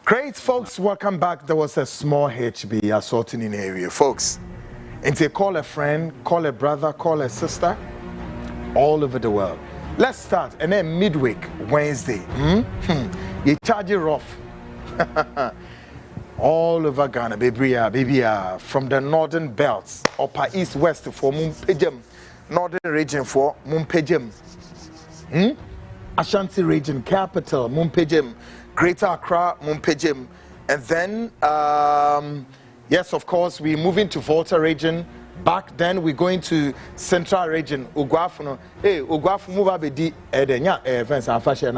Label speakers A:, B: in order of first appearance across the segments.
A: Great, folks, welcome back. There was a small HB assaulting in the area, folks. And they call a friend, call a brother, call a sister, all over the world. Let's start, and then midweek, Wednesday. You charge it rough. All over Ghana, baby, from the northern belts, upper east, west for Mumpejem, northern region for Mumpejem, Ashanti region, capital, Mumpejem, Greater Accra, Mumpejem, and then, yes, of course, we're moving to Volta region. Back then, we're going to Central region, Uguafuno. Hey, Uguafu move up the Edenya, fence and fashion.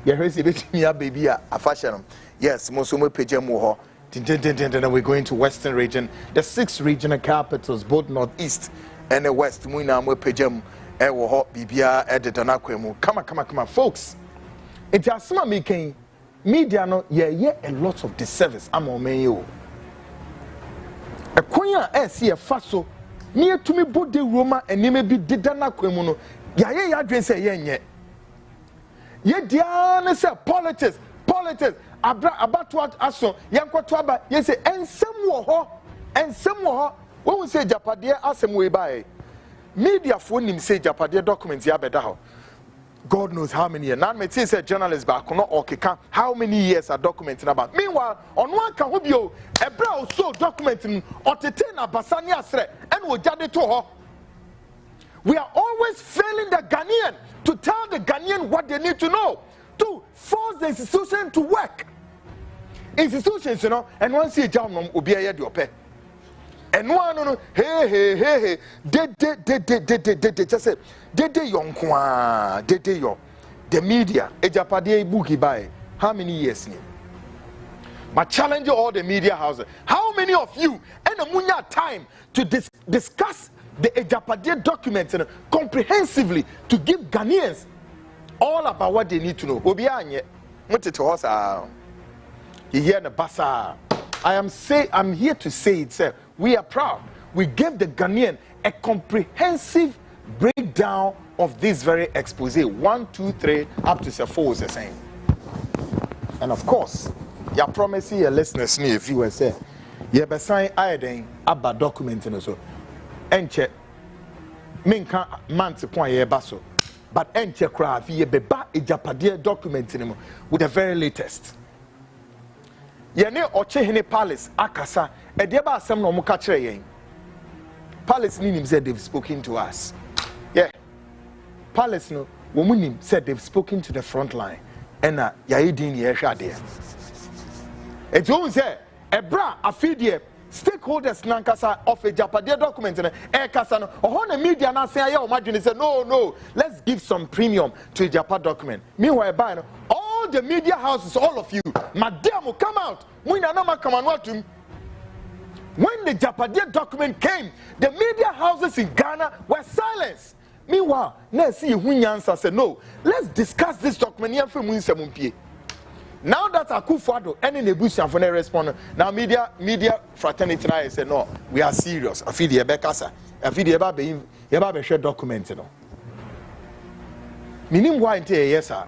A: You heard it, baby, a fashion. Yes, Mosumo Pejemuho. Then we're going to Western region, the 6 regional capitals, both northeast and the west. Muinamo Pejem, Ewoho, Bibia, Edanakwemu. Come on, folks. It's a small making. Media no a lot of disservice. I'm on you. A queen see a faso near to me body Roma and maybe didana quemuno. Ya dress a yen ye diana say politics about what aso yanko twaba yes and some wo when we say Japadia asem we buy media phone him say Japadia documents ya beda ho. God knows how many years. Now, me say journalists back no okay. How many years are documenting about? Meanwhile, on one can hobio, a brow so documenting or tetena basani asre and we jade to her. We are always failing the Ghanaian to tell the Ghanaian what they need to know to force the institution to work. Institutions, and once you jam them, ubi a do pay. And one no hey de just say de yonkwa de yo the media ejapade bookie by how many years ni but challenge all the media houses. How many of you and amunya time to discuss the ejapade document comprehensively to give Ghanaians all about what they need to know? Obi anye motete hosa you hear the basa. I'm here to say it, sir. We are proud. We gave the Ghanaian a comprehensive breakdown of this very expose. 1, 2, 3, up to 4 is the same. And of course, you promise your listeners, if you were say, you be sign iodine about documenting also. Enche, minka manti point ye baso, but enche craft ye be ba ijapadia documenting with the very latest. Yene Ochehene Palace akasa edieba asem no muka kire yen. Palace nim said they've spoken to us. Yeah. Palace no womunim said they've spoken to the Frontline. Ena yaidin ye hwa de. It won say ebra afidie stakeholders nankasa of a Japadia document e kasa no oho na media na say ya o madwene say no let's give some premium to a Japa document. Meanwhile by no all the media houses, all of you, madam will come out. When the Japadia document came, the media houses in Ghana were silenced. Meanwhile, let's see Hunyansa said, no, let's discuss this document. Now that Akufo-Addo and in the bush and for the respond, now media fraternity now say no, we are serious. I feel the Ebekasa, I feel the Eba share document. Meaning why yes, sir.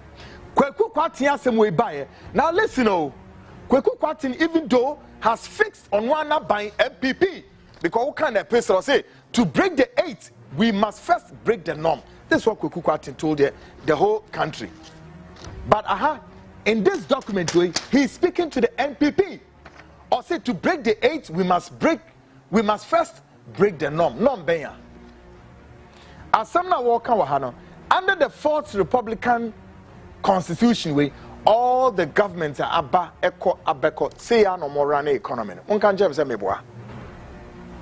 A: Kwaku Annan now listen, Kwaku Annan even though has fixed on one by MPP because what kind of person say to break the 8 we must first break the norm. This is what Kwaku Annan told the whole country. But in this document he's speaking to the MPP or say to break the 8 we must first break the norm. Benya. As some now walk under the 4th Republican Constitution way, all the governments are abeko say no more run economy.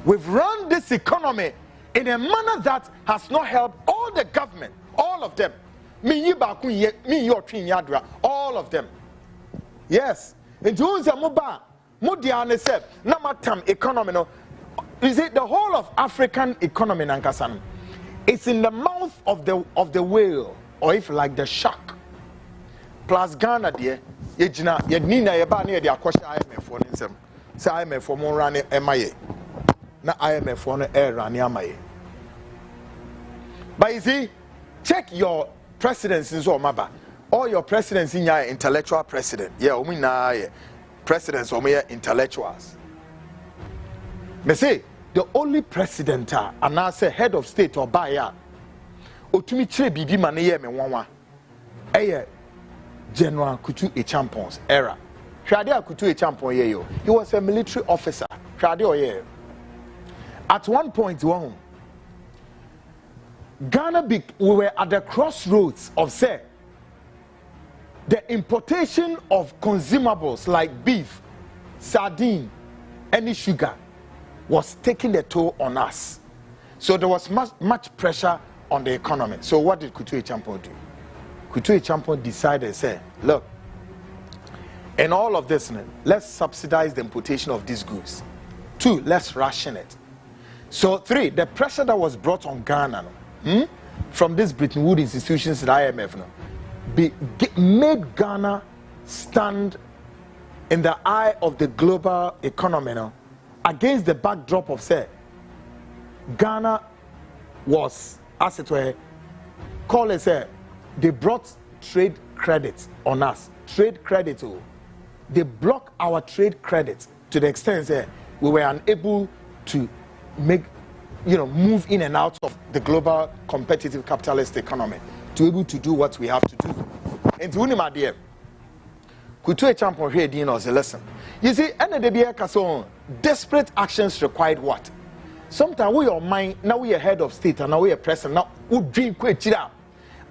A: We've run this economy in a manner that has not helped all the government, all of them. All of them. Yes. And Mudiane said, Namatam economy no. Is it the whole of African economy Nankasan? It's in the mouth of the whale, or if like the shark. Plus Ghana dear, Yejina, Yednina Yabani, the Aquasha IMF for them. Say IMF for more run MIA. Not IMF for air run MIA. But you see, check your presidencies or maba. All your presidents in your intellectual president. Yeah, presidents or mere intellectuals. Me say the only president and I say head of state or buyer otumi chire bibi ma ne ye me nwanwa eye General Kwaku Annan era. Kwaku Annan ye yo. He was a military officer. At one point, Ghana we were at the crossroads of say the importation of consumables like beef, sardine, any sugar was taking the toll on us. So there was much pressure on the economy. So what did Kwaku Annan do? Kwaku Annan decided, say, look, in all of this, let's subsidize the importation of these goods. 2, let's ration it. So 3, the pressure that was brought on Ghana from these Bretton Woods institutions, the IMF, made Ghana stand in the eye of the global economy against the backdrop of, say, Ghana was, as it were, call it, say, they brought trade credit on us. Trade credit, they block our trade credit to the extent that we were unable to make, move in and out of the global competitive capitalist economy to be able to do what we have to do. And to my dear, Kwaku Annan here doing us a lesson. You see, desperate actions required what? Sometimes we are mind, now we are head of state, and now we are president, now we dream quick.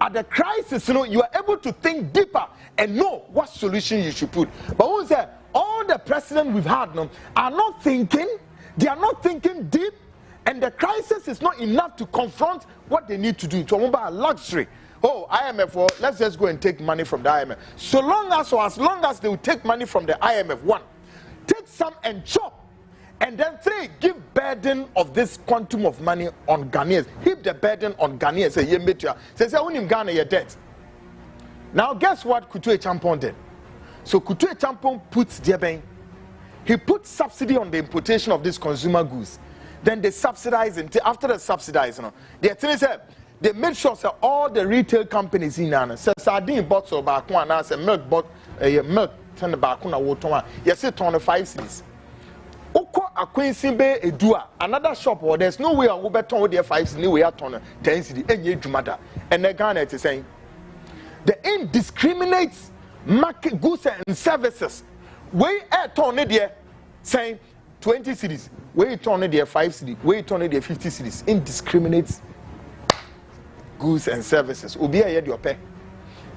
A: At the crisis, you are able to think deeper and know what solution you should put. But when say all the presidents we've had are not thinking, they are not thinking deep, and the crisis is not enough to confront what they need to do. To remember a luxury. Oh, IMF, let's just go and take money from the IMF. So long as they will take money from the IMF, 1, take some and chop. And then 3, give burden of this quantum of money on Ghanaians. Heap the burden on Ghanaians. Say, say, when in Ghana, you're dead. Now, guess what Kwaku Annan did? So, Kwaku Annan puts he put subsidy on the importation of these consumer goods. Then they subsidize it. After the subsidize, they made sure that all the retail companies in Ghana, say, sardine bottle, Kwaku Annan, say, milk bottle, milk, turn the Kwaku Annan, water, you say, 25 cedis. Oko akwensi be edua another shop or there's no way on beton with their 5 cedis, we are ton 10 cedis, enye jumada. And the Ghana is saying the indiscriminate market goods and services. We are ton there saying 20 cedis, we turn there 5 cedis, we turn there 50 cedis. Indiscriminate goods and services. Obi a your pay.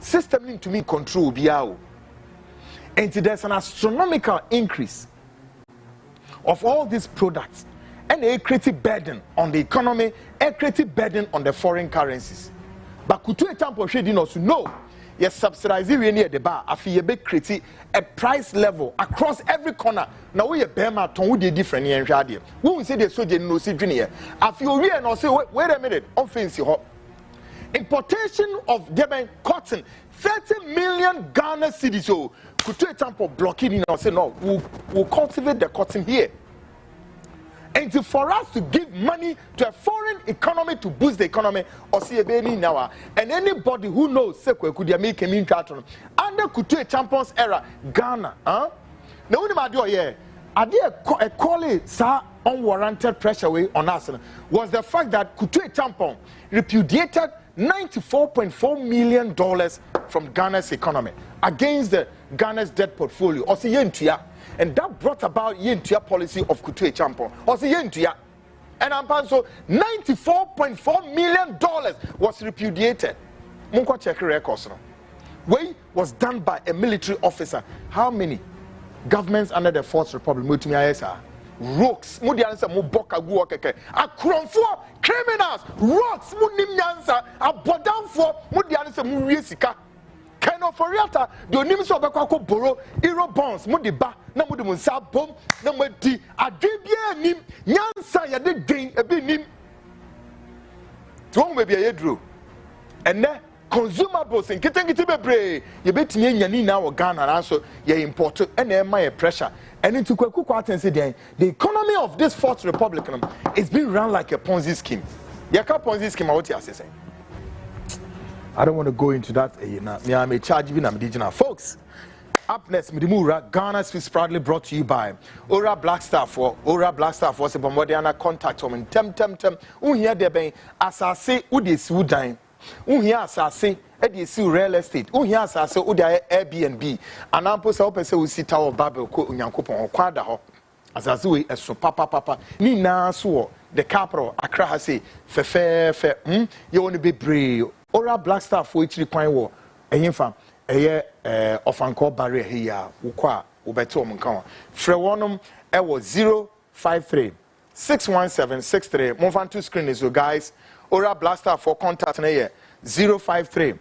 A: System need to me control obi. And there's an astronomical increase of all these products, and a creative burden on the economy, a creative burden on the foreign currencies. But Kwaku Annan trading also know, yes, subsidizing we near the bar, afi be create a price level across every corner. Now we a bema ton we different here. We will say the soldier no see here. Afi we and also wait a minute, offensive. Importation of Deben cotton, 30 million Ghana cedis. So Kwaku Annan blocking in and say no, we'll cultivate the cotton here. And for us to give money to a foreign economy to boost the economy, or see a baby now, and anybody who knows could make a mean carton under Kwaku Annan's era, Ghana, now when I do a call it sir unwarranted pressure way on us was the fact that Kwaku Annan repudiated $94.4 million from Ghana's economy against the Ghana's debt portfolio. Or see yentia. And that brought about yentia policy of Kwaku Annan. Or see yentia. And I'm so $94.4 million was repudiated. Munko check records now. Way was done by a military officer. How many governments under the Fourth Republic? Rocks, Mudiansa Muboka Guokeke, a cromfo, criminals, rocks, Munimyansa, a bodam for Mudiansa Murisika, Kano Foriata, the names of Kwaku Boro, Euro bonds, Mudiba, Namudumunsa bomb, Namudi, a Dibia Nim, Yansa, ya did gain a bit nim. Twong may be a drew. And then consumables and getting it to be you bet me now or Ghana and also you import and then my pressure. And into Kwaku Annan said the economy of this Fourth Republic is being run like a Ponzi scheme. You can't Ponzi scheme what you are saying. I don't want to go into that. I'm a charge even I'm digital folks. Up next, Midimura, Ghana's Feast proudly brought to you by Ora Black Star for se Bombodiana contact home and tem. Unhia de ben asase udesi udan. Unhia asase edesi real estate. Unhia asase udia Airbnb. Anampo se opese usi Tower of Babel ko Unyankopon okwada ho. Asase we eso papa. Ni na so the capital Accra ha say fe. Ye woni bebre. Ora Black Star for ichiri kwan wo. Ehimfa Ofanko barrier here, Ukwa, Ubeto Munkawa. Frewonum, ewo 053 617 63. Move on to screen is so guys. Ora Blaster for contact na 053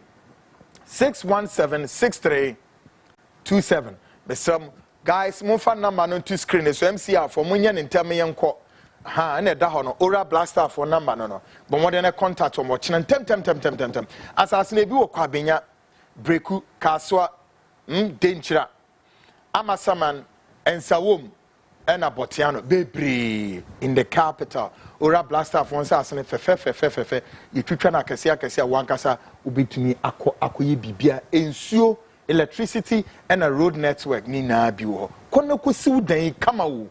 A: 617 6327. But some guys, move on number no to screen is so MCR for Munyan and tell me yanko. Ha, and a dahono, Ora Blaster for number no. But more than a contact on watching and tem. As I say, you kwabinya. Breku kaswa denchira amasaman ensawom ena botiano bebre in the capital Ora Blaster for once asene fe yitwitwa na kese wankasa ubitumi akoyi bibia ensuo electricity and a road network ni na bi wo kono kosi dan kama wo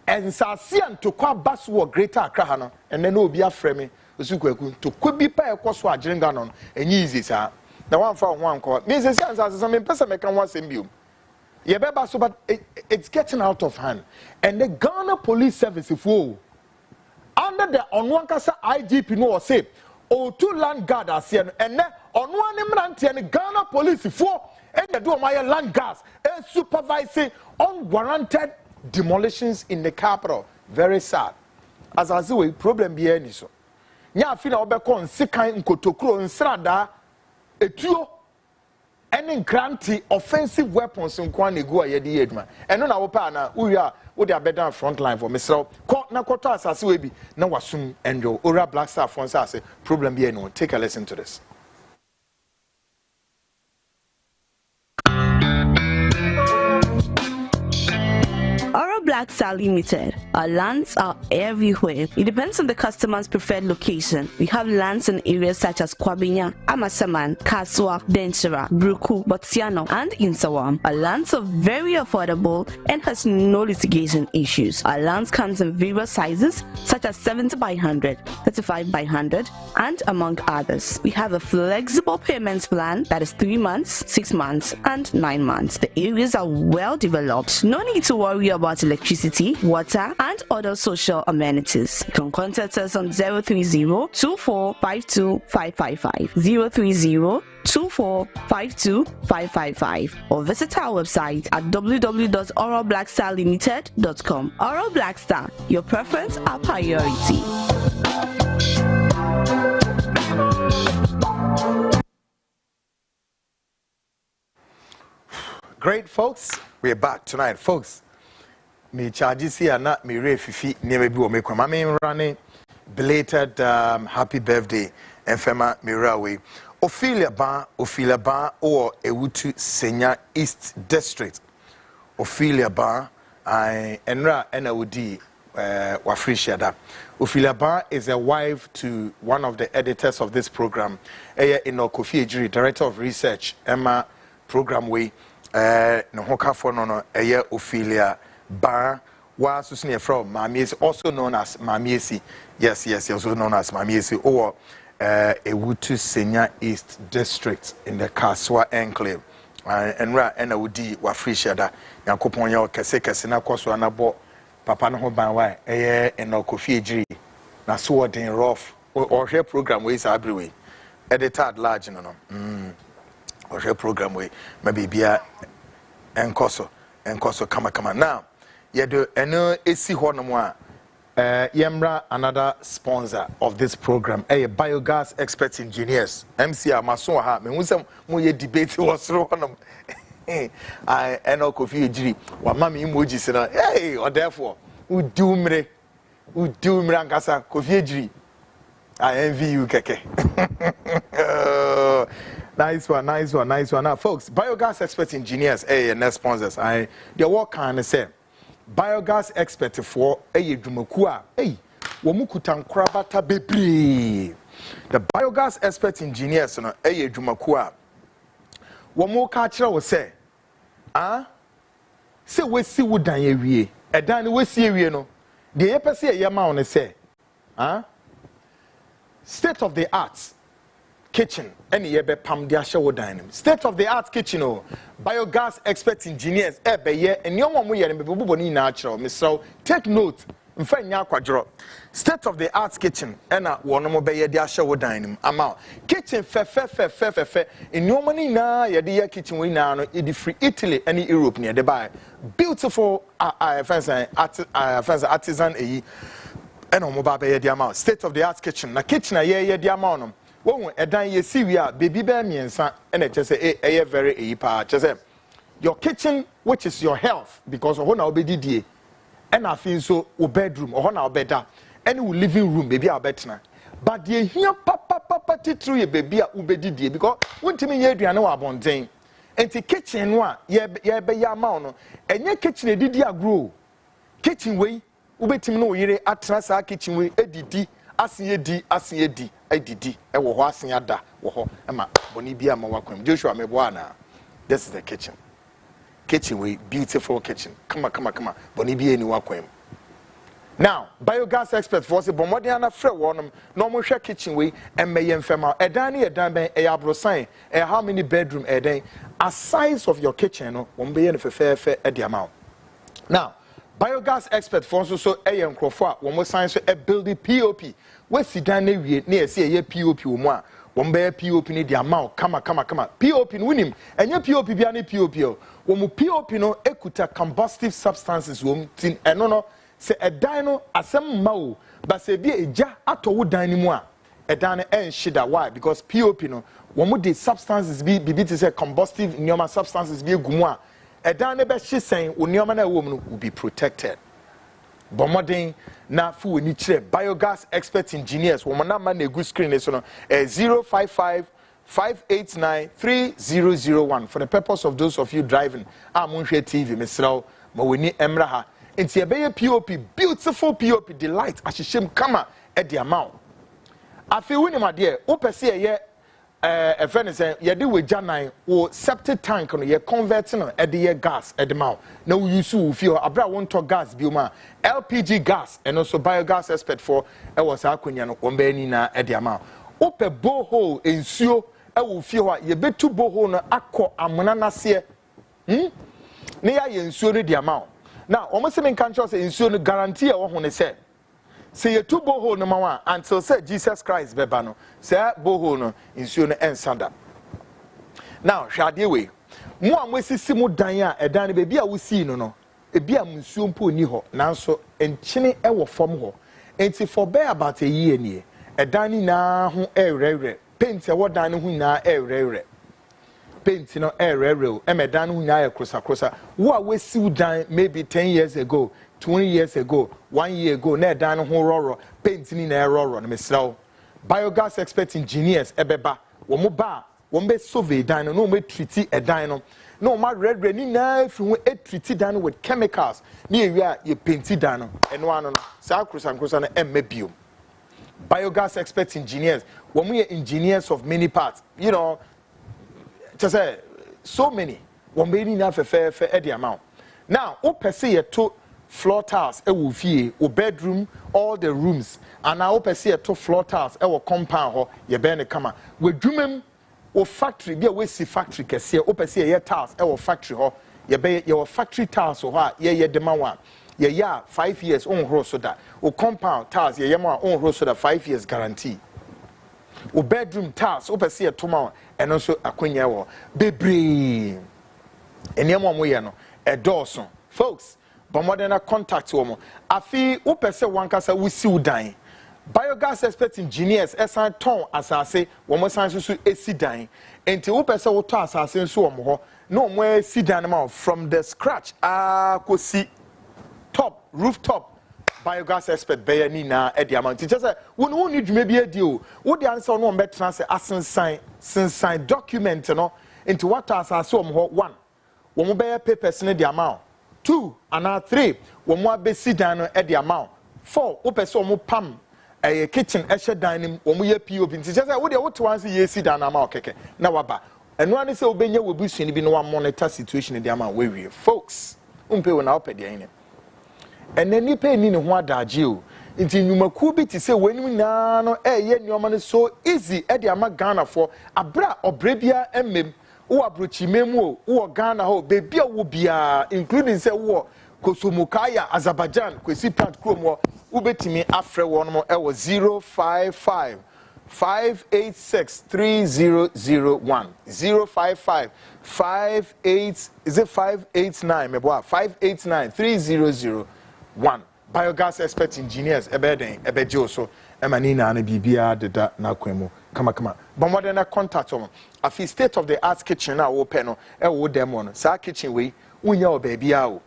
A: ensase antokwa baso Greater Accra ha no ene na obi afreme osukwaku to kwabi pa ekoso agirenga no enyi easy sa. The one for one call. Mrs. Sansa, some person make one symbiote. Yebeba so, but it's getting out of hand. And the Ghana Police Service, if you under the Onwankasa IGP no say, oh, 2 land guard are seen, and then on one imranti and Ghana Police, if you and the do my land guards, and supervising unwarranted demolitions in the capital. Very sad. As I say, problem be any so. Nya fina obeko nsikan nkotokuro nsrada. Etuo any granty offensive weapons in Kwan go aye di eduma eno na wo pa na wo wi abeda frontline for Mr. na koto asase we bi na wasum enjo Ora Black Star for say problem be no. Take a listen to this.
B: Ora Black Star Limited. Our lands are everywhere. It depends on the customer's preferred location. We have lands in areas such as Kwabinya, Amasaman, Kaswa, Denchira, Bruku, Botsiano, and Insawam. Our lands are very affordable and has no litigation issues. Our lands comes in various sizes such as 70 by 100, 35 by 100, and among others. We have a flexible payments plan that is 3 months, 6 months, and 9 months. The areas are well developed. No need to worry about electricity, water, and other social amenities. You can contact us on 030-2452-555, 030-2452-555, or visit our website at www.oralblackstarlimited.com. Oral Black Star, your preference, our priority.
A: Great, folks. We're back tonight, folks. Me charges here not me refifi never be me kwa mame running belated happy birthday and fema mirawe Ophelia Ba or Ewutu Senya East District. Ophelia Ba I enra NAUD wafrishada. Ophelia Ba is a wife to one of the editors of this program, Eya Kofi Ejiri, Director of Research, Emma program way no hoka for no Eya Ophelia Ba was from Mamiesi, also known as Mamiesi. Yes, also known as Mamiesi, or Ewutu Senya East District in the Kaswa Enclave. And NAUD wafrishada. Yankopon ya kese na kwaso anabo papa no ho ban wa eno Kofi Ejiri na so den rough or share program we is everywhere. Editor at large no. Or share program we maybe bia enkoso kama now. Yedo eno esi ho no mo a yemra another sponsor of this program biogas expert engineers MCR maso ha me hu mo ye debate was ro no I eno Kofi Ejiri wa mama emoji se na or therefore udumre angasa Kofi Ejiri I envy you keke. Nice one. Now folks, biogas expert engineers and sponsors the work can say biogas expert for dwumaku womukuta nkrabata bebre. The biogas expert engineers no dwumaku womu ka kire wo say Say we see wo dan ye wie. E dan we see wie no. De ye pese ye ma on say. State of the art kitchen any ye be pam de ahye wo dan nim. State of the art kitchen biogas expert engineers be ye enyo mo ye be bobo ni na akiro. Misro take note. Mfa nya akwadro. State of the art kitchen ena wono mo be ye de ahye wo dan nim. Ama kitchen fe enyo mo ni na ye de ye kitchen we na no e di free Italy any Europe near the buy. Beautiful artisan and on mobile be the amount. State of the art kitchen. Na kitchen a ye the amount. Wo edan ye si wi a baby be miensa and it just say very pa. Just say your kitchen, which is your health, because of na obedi die. And I feel so o bedroom or na obeda. Any living room baby a betna. But ye here papa titru ye baby a obedi die because wontimi ye aduane wa abonten. Enti kitchen no a ye be ya amount no. Enye kitchen edidi agro. Kitchen we ubetim no yire atena sa kitchen we edidi asen edi edidi e wo ho asen ada wo ho ema boni bia ma wakwam Joshua mebo ana. This is the kitchen we beautiful kitchen come boni bia ni wakwam. Now biogas expert for say bomodin na frɛ wonom no mo hwɛ kitchen we emeye mfema edan ne edan ben e abrosan e how many bedroom edan a size of your kitchen no wo be ye no fefefe e di amount. Now biogas expert for so eye nkrofo a wo mo science e building POP we sidan na wie na ese eye POP wo mo a wo be POP ni di amount kama POP no winim enye POP bia ne POP o wo mo POP no ekuta combustive substances wo tin eno no se edan no asem ma o ba se bi eja ato wo dan ni mu a edan no enhida. Why? Because POP no wo mo de substances bi to say combustive nyoma substances bi egumu a edan ne be hyesen wo nyoma na wo mu no will be protected. Bomodin na fu ni kire biogas expert engineers wo mo na ma na egu screen so no 055-589-3001 for the purpose of those of you driving amonhwe TV mesraw ma weni emra ha. Enti ebeye POP beautiful POP delight ahyehyem kama e de amount. Afi woni ma de wo pese ye friend say ye de wajanan wo septic tank no ye convert no e de ye gas e de ma na wo use wo fi abra won to gas bi ma LPG gas and also biogas expert for e was akonya no wo ba ni na e de amount. Wo pe borehole ensuo e wo fi ho ye betu borehole no akọ amona nase ne ya ye ensuo no de amount. Now, almost in country say insuo no guarantee e wo ho ne say you two borehole no ma until say Jesus Christ beba no say borehole no insuo no ensanda. Now, hwade we mo amwesisi mo dan a edan ne bebi a wo si no ebi am insuo mpo ni ho nanso enkyene e wo fam ho enti for bear about a year nie edan ni na ho ewrewre paint e wo dan ne ho na ewrewre paint no ererel emedan no nya krosa wo a wesiw dan maybe 10 years ago 20 years ago 1 year ago na edan no ho roro paint ni na eroro no mesraw biogas expert engineers ebeba wo mo ba wo be survey dan no mo treat edan no ma red ni na fi ho treat dan with chemicals ni ewia ye paint dan no eno ano no sa krosa na emmabio. Biogas expert engineers wo mo ye engineers of many parts, you know. Just say so many one many na fair the amount. Now, o pese ye to floor tiles e wo fie o bedroom all the rooms and now o pese ye to floor tiles e wo compound ho ye be ne kama we dwumem o factory bi a we si factory kese o pese ye tiles e wo factory ho ye be ye wo factory tiles ho a ye de ma wa ye ya 5 years on hro so that o compound tiles ye ma on hro so that 5 years guarantee. O bedroom tiles o pese ye to ma and also akonya wo bebre enemo mo ye no edoso folks bomodena contact wo mo afi wo pese wankasa wo siw dan biogas expert engineers esan ton asase wo mo san so esi dan enti wo pese wo to asase so wo mo ho no mo esi dan ma from the scratch kosi top rooftop biogas expert be ni na e di amount just say wo ni dwuma bi adi o wo di answer no be transfer asensan document no into what asase wo ho 1 wo mo be papers ne di amount 2 and 3 wo mo abesi dan no e di amount 4 wo pese wo mo pam kitchen e hye dan nim wo mo ye POP just say wo di wo to answer ye si dan amount keke na waba And one is obenya we busu ni bi no monitor situation in the ama we folks umpe we na opede yin and then nipa ni ne ho adaje o nti nyumaku bi ti se wani na no ye nyoma no so easy e de ama Ghana for abra obrebia emmem wo abrochi memu wo Ghana ho bebia wo bia including say wo Kosomukaya Azerbaijan kwesi plant krom wo ubetimi afre won mo e wo 055 586 3001 055 58 is it 589 mebo 589 3001 biogas expert engineers ebeden ebeje so emani na na bibia deda na kwemu kama bomode na contact on afi state of the art kitchen na wo pe no e wo demo no sa kitchen we unya obabia o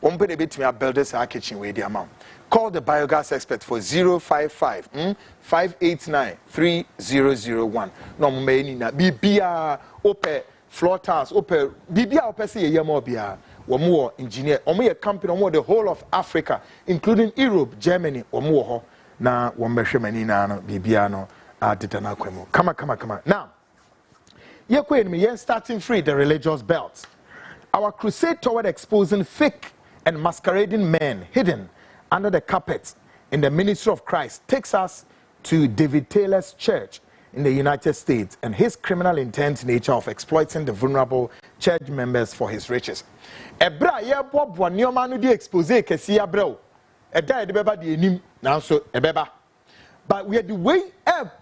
A: one pay betimi build this kitchen we the amount. Call the biogas expert for 055 589 3001. No many na bibia ope floor tiles ope bibia ope say yemo bia wo engineer omo ye company omo the whole of Africa including Europe, Germany omo ho na wo mehwe mani na no bibia no adeda na kwemu kama now ye kwenme ye starting free the religious belt. Our crusade toward exposing fake and masquerading men hidden under the carpet in the ministry of Christ takes us to David Taylor's church in the United States and his criminal intent nature of exploiting the vulnerable church members for his riches. Ebra ye bob wanioma no di expose kesi abrao. Eda de beba de enim na so ebeba. But we are the way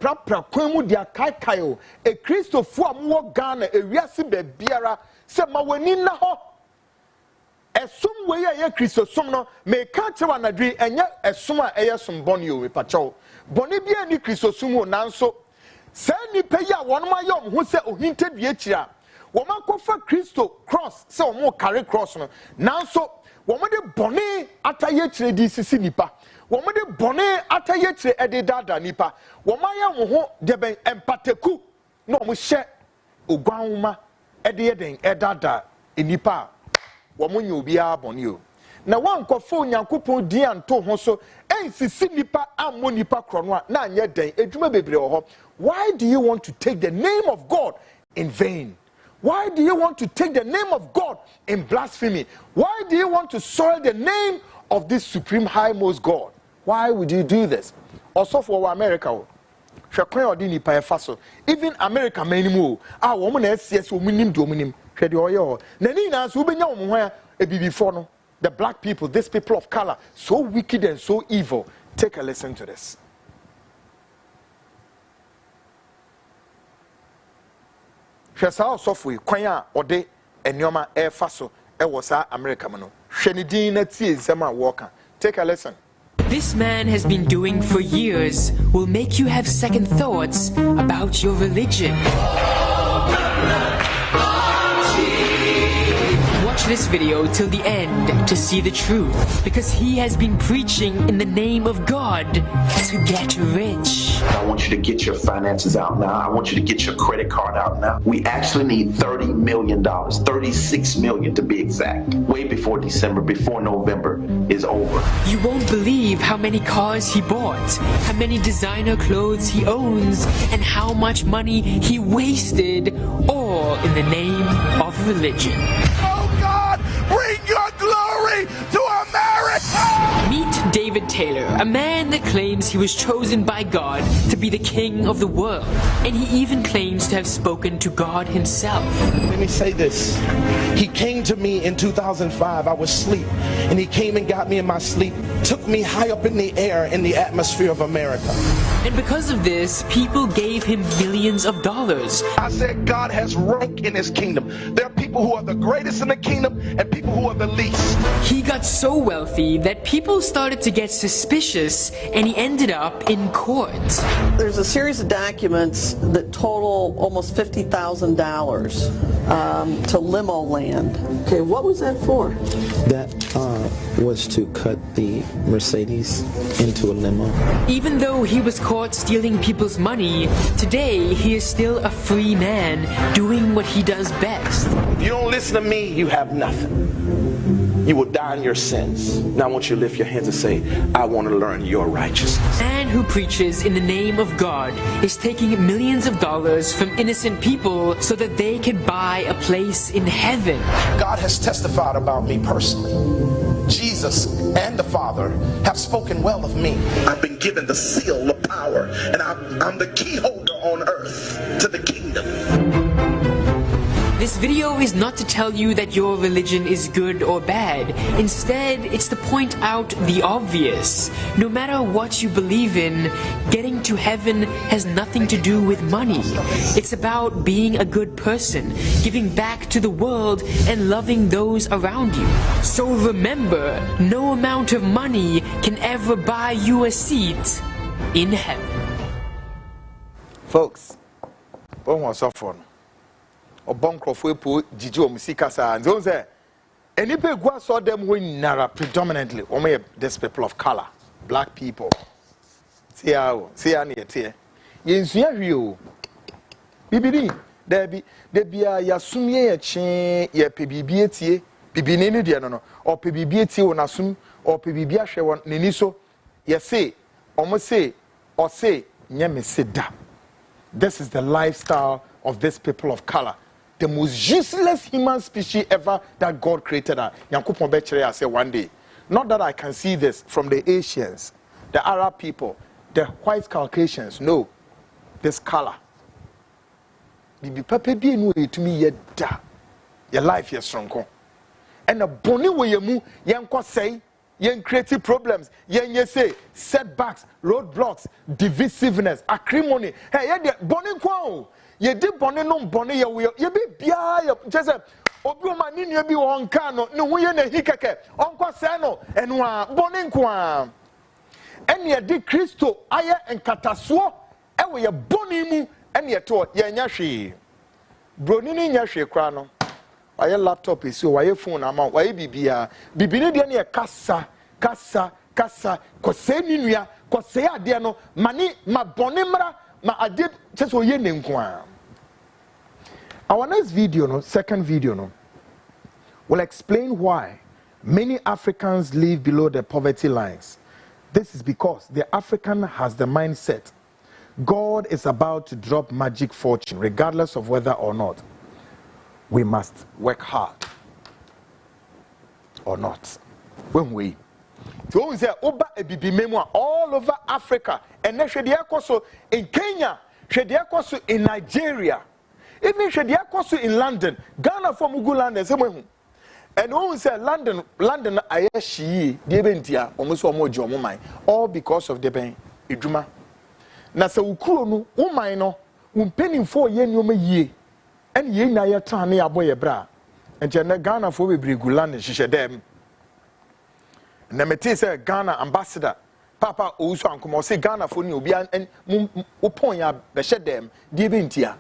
A: prapra kwemu dia kaikayo e Christopher amwo Ghana e wiase be biara se ma wani na ho. Esum we ye Christosum no me ka chewa na dwi enye esum a eyesum boni o mepacho boni bia ni Christosum o nanso se ni pe ya won ma yom ho se ohinte due kira wo makofa Christo cross se wo carry cross no nanso wo mo de boni ataye kire di sisi nipa wo mo de boni ataye kire ede dada nipa wo ma ya wo ho de ben empateku no mo hye ogwanwoma ede yeden edada enipa womunye obia bonio na wankofo nyankopon di anto ho so ensisi nipa ammo nipa krono a na anye den edwuma bebre wo ho. Why do you want to take the name of God in vain? Why do you want to take the name of God in blasphemy? Why do you want to soil the name of this supreme high most God? Why would you do this? Also for America hwekwan odi nipa efa so even America manimu wo mo na ss wo munim do munim hwede oyo na ni na so ubenya wo ho e bibifo no the black people, these people of color, so wicked and so evil. Take a listen to this. Hwesa osofo kwanya ode enyoma efa so e wo sa America mo no hwe din na tie nsema woka. Take a listen.
C: This man has been doing for years will make you have second thoughts about your religion. Watch this video till the end to see the truth, because he has been preaching in the name of God to get rich.
D: I want you to get your finances out now. I want you to get your credit card out now. We actually need $30 million, $36 million to be exact, way before December, before November is over.
C: You won't believe how many cars he bought, how many designer clothes he owns, and how much money he wasted, all in the name of religion.
E: Bring your glory to America!
C: Meet David Taylor, a man that claims he was chosen by God to be the king of the world. And he even claims to have spoken to God himself.
E: Let me say this. He came to me in 2005. I was asleep. And he came and got me in my sleep, took me high up in the air in the atmosphere of America.
C: And because of this, people gave him millions of dollars.
E: I said God has rank in his kingdom. There are people who are the greatest in the kingdom and people who are the least.
C: He got so wealthy that people started to get suspicious, and he ended up in court.
F: There's a series of documents that total almost $50,000 to limo land. Okay, what was that for?
G: That was to cut the Mercedes into a limo.
C: Even though he was caught stealing people's money, today he is still a free man doing what he does best.
E: If you don't listen to me, you have nothing. You will die in your sins. Now I want you to lift your hands and say, I want to learn your righteousness.
C: Man who preaches in the name of God is taking millions of dollars from innocent people so that they can buy a place in heaven.
E: God has testified about me personally. Jesus and the Father have spoken well of me. I've been given the seal of power, and I'm the key holder on earth to the kingdom.
C: This video is not to tell you that your religion is good or bad. Instead, it's to point out the obvious. No matter what you believe in, getting to heaven has nothing to do with money. It's about being a good person, giving back to the world, and loving those around you. So remember, no amount of money can ever buy you a seat in heaven.
A: Folks, what was up for? Or Bonkrofwe po Jijo Musikasa and those there. Any people saw them when Nara predominantly only this people of color, black people. See how near tear. Yes, you. Bibidi, there be a Yasumie a chain, ye PBBT, Bibini diano, or PBBT on Asum, or PBBia Shewan Niniso, ye say, almost say, or say, Nyame Seda. This is the lifestyle of this people of color. The most useless human species ever that God created. I say one day. Not that I can see this from the Asians, the Arab people, the white Caucasians. No, this color. Bibi papa bi enu to me yeda. Your life is strong. And a boni we yemu yenko say yen creative problems yen say setbacks, roadblocks, divisiveness, acrimony. Hey, ye boni kwa. Ye did bonnet no bonnet, ye be bia, just a Obioma Nina be on cano, no way in a hicake, Uncle Sano, and one boninqua. And ye did Christo, Aya and Catasua, and we a bonimu, and ye taught ye nyashi. Bronini nyashi crano. Why laptop is so, why your phone amount, why bibia, bibinidia cassa, cosenia, cosea diano, mani, ma bonimra. I did just what you name. Our next video, second video, will explain why many Africans live below the poverty lines. This is because the African has the mindset God is about to drop magic fortune, regardless of whether or not we must work hard or not. When we. So we say Oba ebibi memoir all over Africa, and then Shediakoso in Kenya, Shediakoso in Nigeria, even Shediakoso in London, Ghana from Uguland, and when we say London Ayashi, Debentia, almost one more all because of the Ben Iduma. Nasa Ukuru, Umaino, penny 4 years, and ye na ya tani aboye bra, and Jana Ghana for we Briguland, she said them. Namete say Ghana ambassador Papa Ousu ankomo say Ghana for ni obi and upon ya be shed them die bentia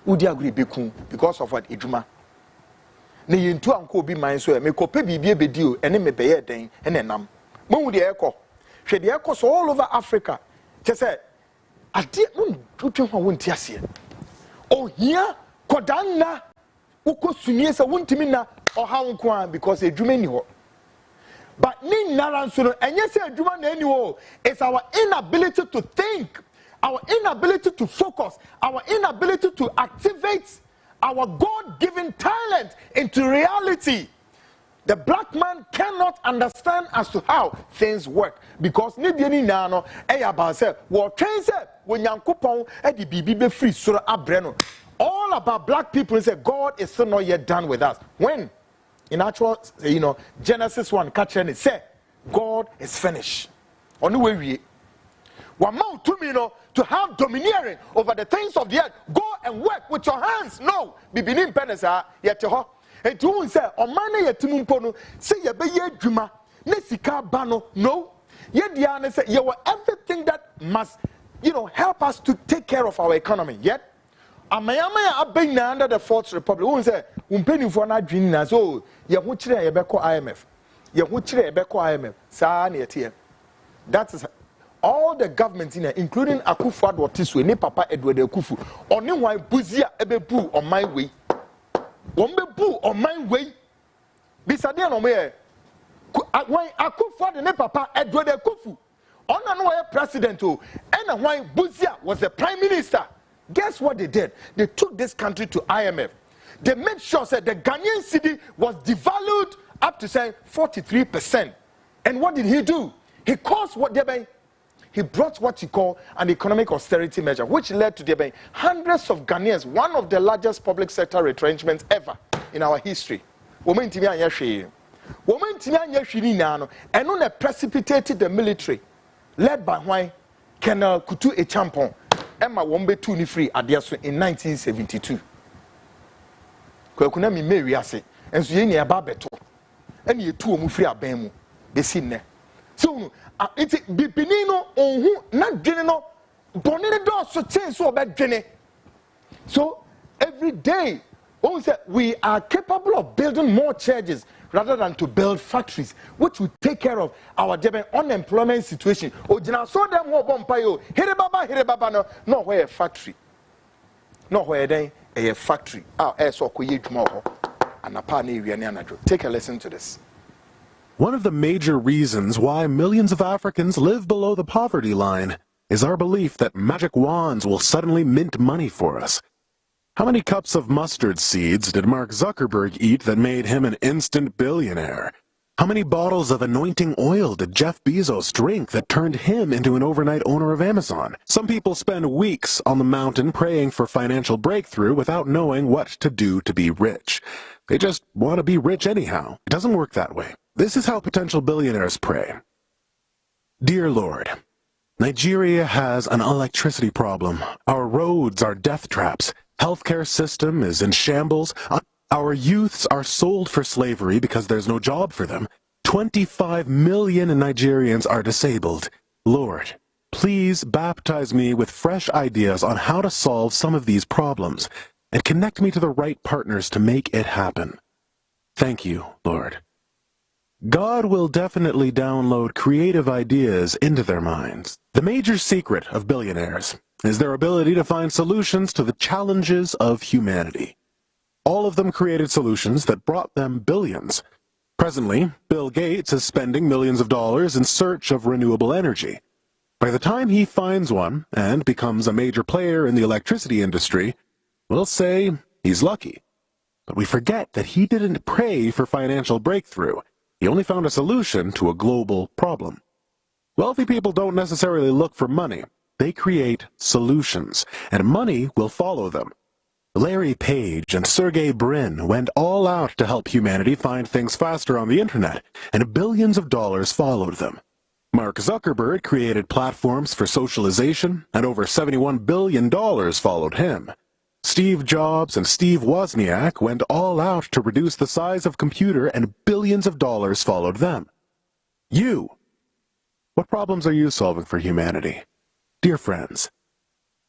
A: udi agree beku because of what eduma na yentu anko obi man so me kope bibie bedi o ene me beye den ene nam mo de ekọ hwe de ekọ so all over Africa che say ade mun tutwe ho wonti ase o hia kodanna ukosunie se wontimi na oha nko because eduma ni ho. But ni naransuno and yes aduma na anywho it's our inability to think, our inability to focus, our inability to activate our God-given talent into reality. The black man cannot understand as to how things work because ni bieni na no e about say wo twen say wo nyankopon e di bibi be free soro abreno. All about black people say God is still not yet done with us. When in actual, Genesis 1, catching it, say, God is finished. On the way we one more to me, to have domineering over the things of the earth. Go and work with your hands. No, be beneath penesa yet to her. And to say, O man, yet to Mumpono, say, ye be ye drima, Nessika bano, no. Yet Diana say, you were everything that must, help us to take care of our economy. Yet, Amayama abeng na under the Fourth Republic. Who say penny for na dream na so ye ho kire ye beko IMF. Ye ho kire ye beko IMF. Sa na ye. That is all the government in there, including Akufo-Addo Tiswe, ni Papa Edward Akufu. Oni wan buzia ebebu on my way. Won bebu on my way. Bisade no me When Akufo the ne papa Edward Akufu, Ona no president o, and when Buzia was the prime minister, guess what they did? They took this country to IMF. They made sure that the Ghanaian cedi was devalued up to say 43%. And what did he do? He caused what they he brought what he called an economic austerity measure, which led to hundreds of Ghanaians, one of the largest public sector retrenchments ever in our history. Women and precipitated the military, led by why Colonel Kutu Echampon, Emma Wombe Tuni Free Adiaso in 1972. Kwakuna mi Mary ase, and so ye aba beto, and ye two mu free abemu, be seen there. So, it's Bipinino, on who not general, bonnet door so change so bad gene. So, every day, we are capable of building more churches rather than to build factories, which will take care of our unemployment situation. Ojina so them ho bompayo, here baba no where a factory. No where then a factory. So take a listen to this.
H: One of the major reasons why millions of Africans live below the poverty line is our belief that magic wands will suddenly mint money for us. How many cups of mustard seeds did Mark Zuckerberg eat that made him an instant billionaire? How many bottles of anointing oil did Jeff Bezos drink that turned him into an overnight owner of Amazon? Some people spend weeks on the mountain praying for financial breakthrough without knowing what to do to be rich. They just want to be rich anyhow. It doesn't work that way. This is how potential billionaires pray. Dear Lord, Nigeria has an electricity problem. Our roads are death traps. Healthcare system is in shambles. Our youths are sold for slavery because there's no job for them. 25 million Nigerians are disabled. Lord, please baptize me with fresh ideas on how to solve some of these problems and connect me to the right partners to make it happen. Thank you, Lord. God will definitely download creative ideas into their minds. The major secret of billionaires is their ability to find solutions to the challenges of humanity. All of them created solutions that brought them billions. Presently, Bill Gates is spending millions of dollars in search of renewable energy. By the time he finds one and becomes a major player in the electricity industry, we'll say he's lucky. But we forget that he didn't pray for financial breakthrough. He only found a solution to a global problem. Wealthy people don't necessarily look for money. They create solutions, and money will follow them. Larry Page and Sergey Brin went all out to help humanity find things faster on the internet, and billions of dollars followed them. Mark Zuckerberg created platforms for socialization, and over $71 billion followed him. Steve Jobs and Steve Wozniak went all out to reduce the size of computer, and billions of dollars followed them. You! What problems are you solving for humanity? Dear friends,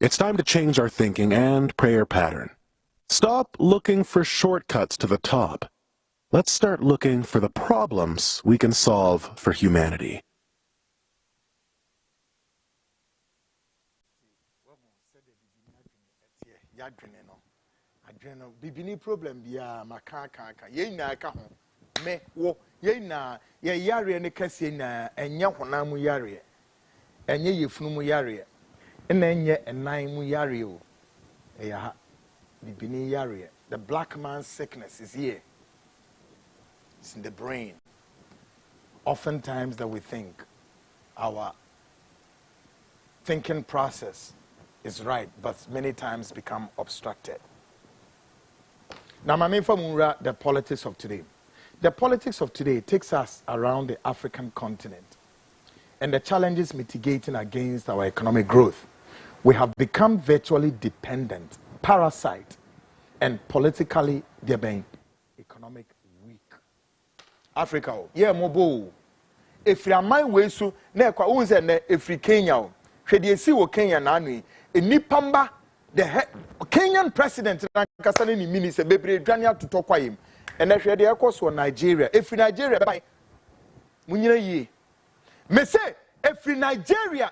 H: it's time to change our thinking and prayer pattern. Stop looking for shortcuts to the top. Let's start looking for the problems we can solve for humanity.
A: Bibini problem biya makaka ye na ka ho me wo ye na ye yare ne kase na enye honam yare enye yefunu mu yare na enye enan mu yare o eya ha bibini yare. The black man's sickness is here. It's in the brain. Oftentimes that we think our thinking process is right, but many times become obstructed. Now, the politics of today. The politics of today takes us around the African continent and the challenges mitigating against our economic growth. We have become virtually dependent, parasite, and politically economic weak. Africa, yeah, mobile. If you are my way, so never if you Kenya, should you see what Kenya nani? Nipamba, the Kenyan president, Kasani minister, Bebre Daniel to talk him, and if you are course for Nigeria, if in Nigeria, by Munye, me say, if in Nigeria,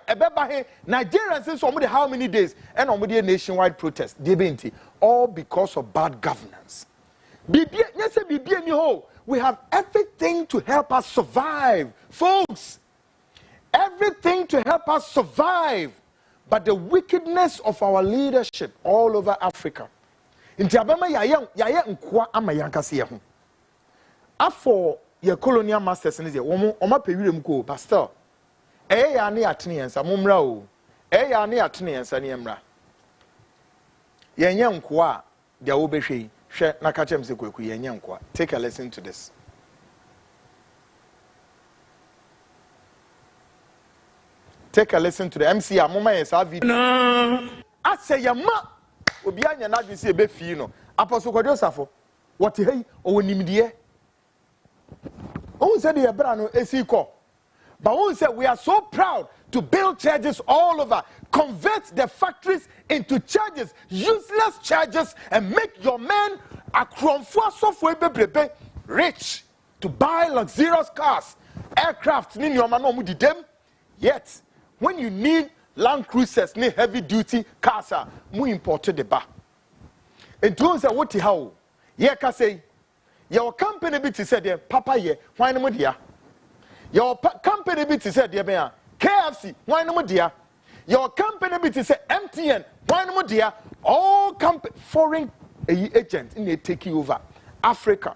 A: Nigeria says somebody how many days, and only a nationwide protest, all because of bad governance. We have everything to help us survive, folks. Everything to help us survive. But the wickedness of our leadership all over Africa. Inti abama yaya nkwa ama yankase ye ho. Afọ ye colonial masters ne ye oma pewire mu ko pastor. Ya ne atene yensa momra o. Ya ne atene yensa ne emra. Yenye nkwa dia wo behwe hwe na ka chem se Kwaku yenye nkwa. Take a listen to this. Take a listen to the MC Amoma yes video. No. I say yama obi anya na dwe se ebe fi no. Apostle Kwadosafo. What hey o nimdie. O said the bra no esiko. But we say we are so proud to build churches all over, convert the factories into churches, useless churches, and make your men a cromfo software bebrebe rich to buy luxurious cars, aircraft. Ni your man no mu dem. Yet when you need Land Cruisers, need heavy duty cars, mu imported the bar. And to say what how? Ye ka say your company bit said there, Papa ye, why no dia? Your company bit said there, KFC, why no dia? Your company bit say MTN, why no dia? All foreign agents in they take over Africa.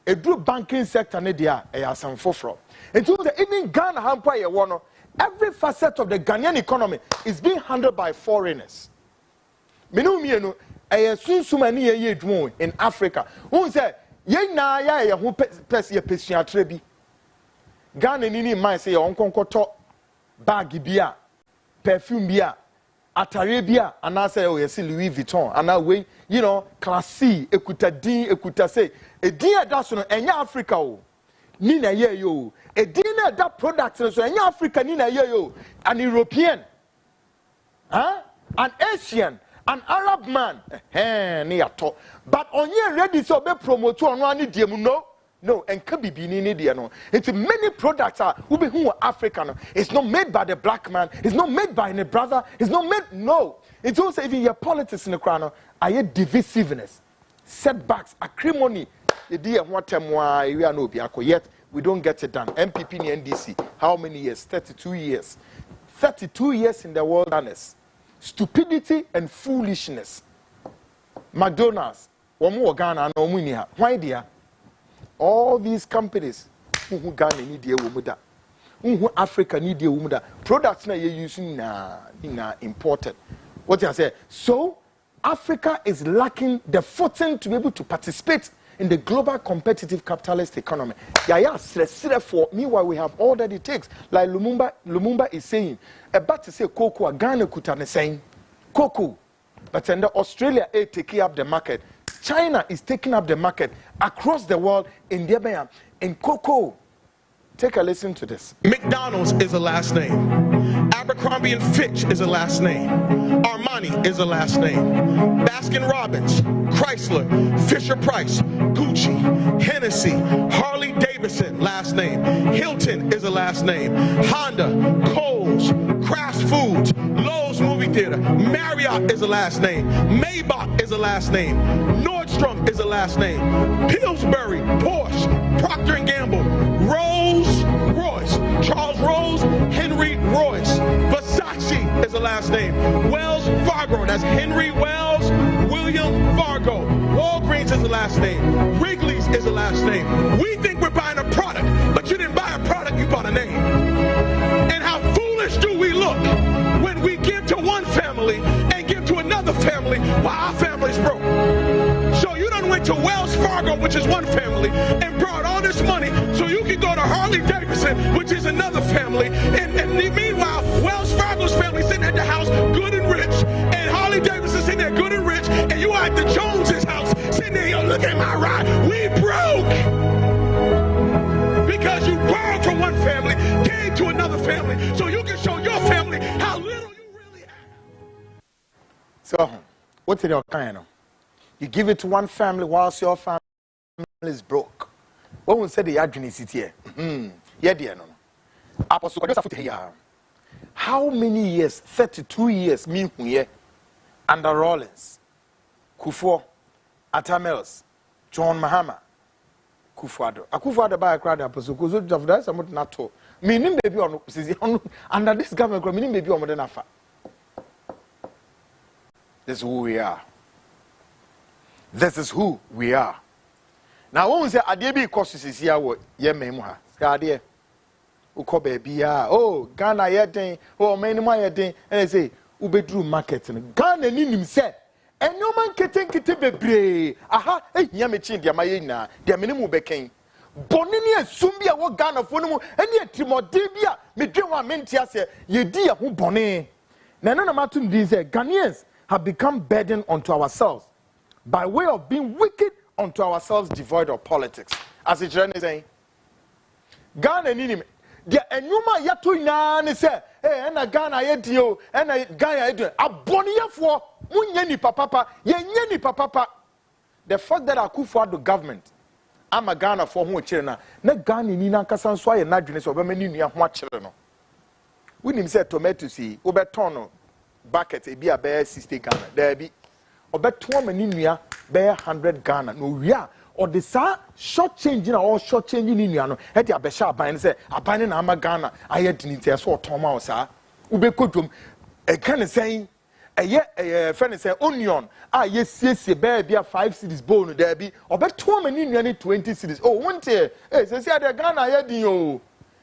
A: A group banking sector ne dia some fofro. And to the even Ghana hampa ye wono. Every facet of the Ghanaian economy is being handled by foreigners. Minu in Africa. Who say ye na ya who pes ye pesia trebi. Ghana nini mind say on konkoto bag bia, perfume bia, atare bia, and I say oh yes Louis Vuitton, and now we class C, ekuta D, ekuta say a dear that's no enya Africa o. Nina ye yo. A dinner that product so any African nina ye yo. An European. Huh? An Asian. An Arab man. But on ye ready so be promote on one idiom no. No, and can be ni no. It's many products are who be who are African. It's not made by the black man. It's not made by any brother. It's not made no. It's also even your politics in the crown. Are ye divisiveness, setbacks, acrimony. Yet we don't get it done. MPP and NDC, how many years? 32 years. 32 years in the wilderness. Stupidity and foolishness. McDonald's, why dear? All these companies, who Ghana need a woman, who Africa need a woman, products na you using na imported. What I say? So Africa is lacking the footing to be able to participate in the global competitive capitalist economy. For meanwhile, we have all that it takes. Like Lumumba is saying, about to say cocoa, Ghana kutane saying cocoa. But then Australia is taking up the market. China is taking up the market across the world in Debaya, in cocoa. Take a listen to this.
E: McDonald's is a last name. Abercrombie and Fitch is a last name. Armani is a last name. Baskin Robbins, Chrysler, Fisher Price, Gucci, Hennessy, Harley Davidson, last name. Hilton is a last name. Honda, Kohl's, Kraft Foods, Lowe's Movie Theater, Marriott is a last name. Maybach is a last name. Nordstrom is a last name. Pillsbury, Porsche, Procter & Gamble, Rolls-Royce, Charles Rose, Henry Royce. Versace is a last name. Wells Fargo, that's Henry Wells, William Fargo. Walgreens is a last name. Wrigley's is a last name. We think we're buying a product, but you didn't buy a product, you bought a name. And how foolish do we look when we give to one family and give to another family while our family's broke. So you done went to Wells Fargo, which is one family, and brought all this money so you can go to Harley Davidson, which is another family, and meanwhile, Wells Fargo's family sitting at the house good and rich, and Harley Davidson sitting there good and rich, and you are at the Joneses' house sitting there, yo, look at my ride, we broke! Because you borrowed from one family, gave to another family, so you can show your family how little you really have.
A: So, what's in your kind of? You give it to one family whilst your family is broke. What will say the adrenaline here? Yeah, dear, no. Apostle, how many years? 32 years, me here, under Rollins, Kufo, Atamels, John Mahama Kufuado. Akufuado by a crowd apostle because of that somewhat not to. Meaning baby on under this government, meaning baby on modern afa. This is who we are. This is who we are. Now, when say Adebi courses is here, what ye memoha. Scadie. Uko baby, oh, Ghana yet, oh, many more yet, and I say, Ubedru market. Ghana in himself. And no man kitten bebre. Aha, yamichin, dear Mayena, dear minimum became. Bonini and Sumbia, what Ghana for no, and yet Timodebia, me dream one mentia, ye dear who bonnet. Nana Matum these Ghanaians have become burden unto ourselves by way of being wicked unto ourselves, devoid of politics. As it's saying, Ghana name. The enuma yato ina say, hey, and a Ghana yedio, and a Ghana yedio. A bonia for munyeni papa, yenyeni papa. The fact that Akufo-Addo government, I'm a Ghana for who children, na Ghana ni na kasan so ye na dwene so be mani nua ho akere no. We nim say tomatoes yi, obeton no bucket e bi a be 60 Ghana. There be obeton mani nua be 100 Ghana. No wia or the sa short changing or short changing in no e dey abesha aban say aban na ama Ghana aye dinite so otoma o sa ubekodwom e kan say eye friend say onion ye siesie be bia 5 cedis bone there be obeto mani nua ni 20 cedis oh wonte say the Ghana aye din o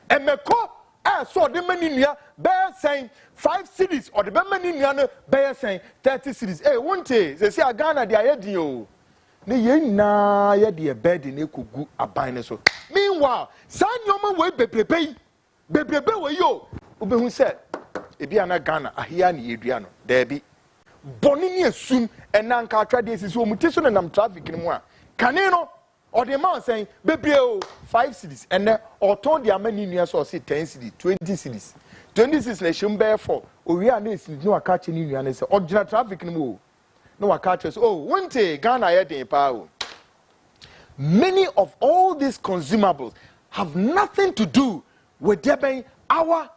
A: emeko so the mani nua be saying 5 cedis or the mani nua no be saying 30 cedis wonte say Ghana dey aye din o ne ye na ye de bed na ekogu aban ne so meanwhile san nyoma we bebrebe we yo obehu se ebi ana Ghana ahia na yedua no da bi boni ne asum enanka atwade esisi omuti so na nam traffic ni mu a kane no or the man saying bebre o 5 cities and then or ton the amani nua so say 10 cities 20 cities 20 cities na shimbe for owi a na esi no aka che ni nua na say ogina traffic ni mu no aka che so oh wonte Ghana ye den pa o. Many of all these consumables have nothing to do with there being our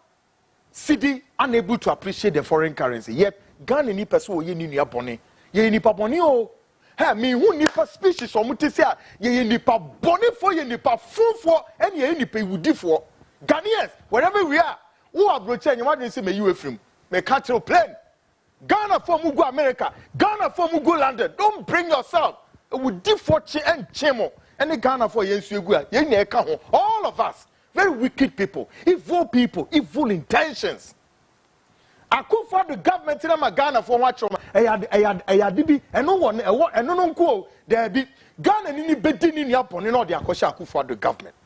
A: city unable to appreciate the foreign currency. Yet Ghana ni person o ye ni nua bone ye nipa bone o. Hey, me who nipa species or mutisia ye nipa bone for ye nipa fun for and ye nipa wudi for Ghanaians wherever we are who are brochen you want to say me you from me catch a plane Ghana for mu go America Ghana for mu go London don't bring yourself wudi for chi and chemo and the Ghana for ye nsu egu ye na eka ho all of us very wicked people evil intentions. Akufo-Addo government na ma Ghana for watch eyadibi eno won eno no nko there be Ghana ni bedi ni apone na de akosha Akufo-Addo government.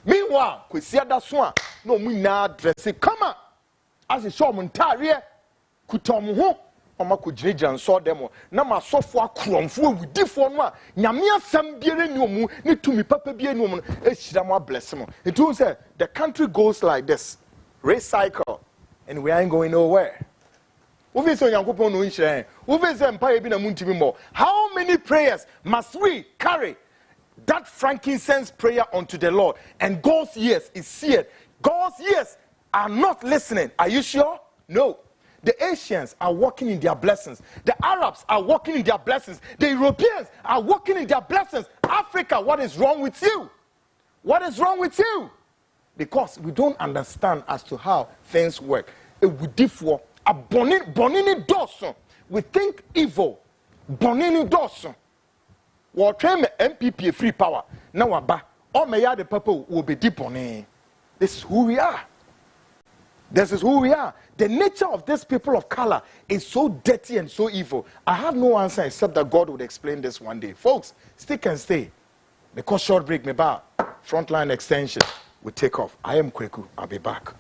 A: Meanwhile kwesi adaso a na omu na address come as show omu ntare kutom ho omakogirejira nso dem na masofo akromfo awudifo no a nyame asam biere ni omu ni tumi papa biere ni omu no ehira mo bless mo. It means say the country goes like this, recycle. And we ain't going nowhere. How many prayers must we carry that frankincense prayer unto the Lord? And God's ears is seared. God's ears are not listening. Are you sure? No. The Asians are walking in their blessings. The Arabs are walking in their blessings. The Europeans are walking in their blessings. Africa, what is wrong with you? What is wrong with you? Because we don't understand as to how things work. We differ. A bonini doson. We think evil. Bonini doson. We train MPP free power. Now aba. All my other people will be deep on it. This is who we are. This is who we are. The nature of these people of color is so dirty and so evil. I have no answer except that God would explain this one day. Folks, stick and stay. Because short break me back. Frontline extension. We take off. I am Kwaku. I'll be back.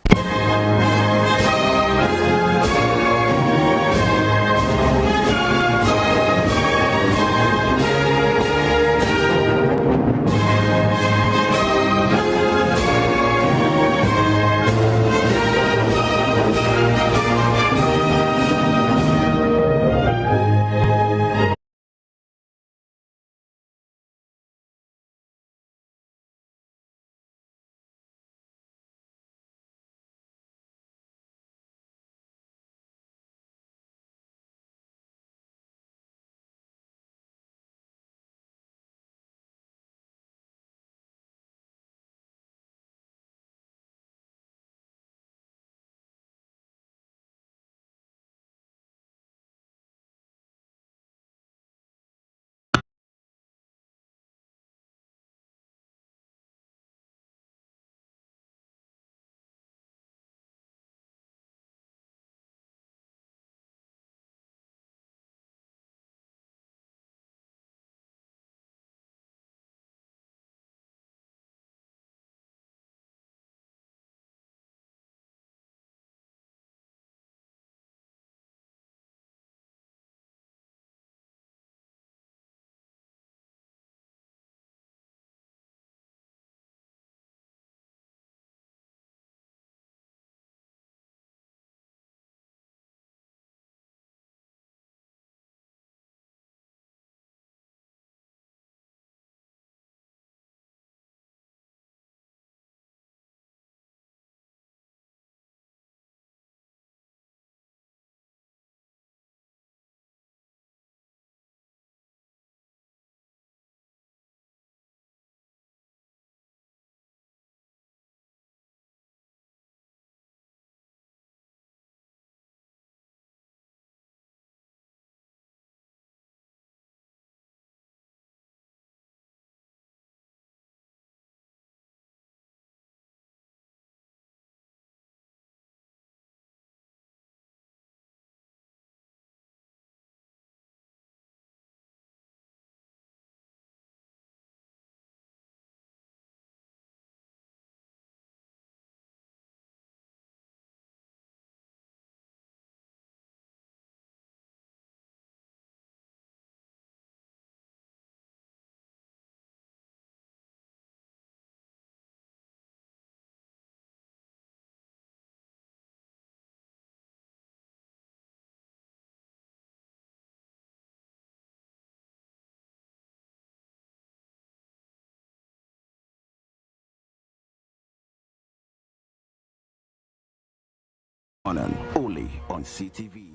I: Annan, only on CTV.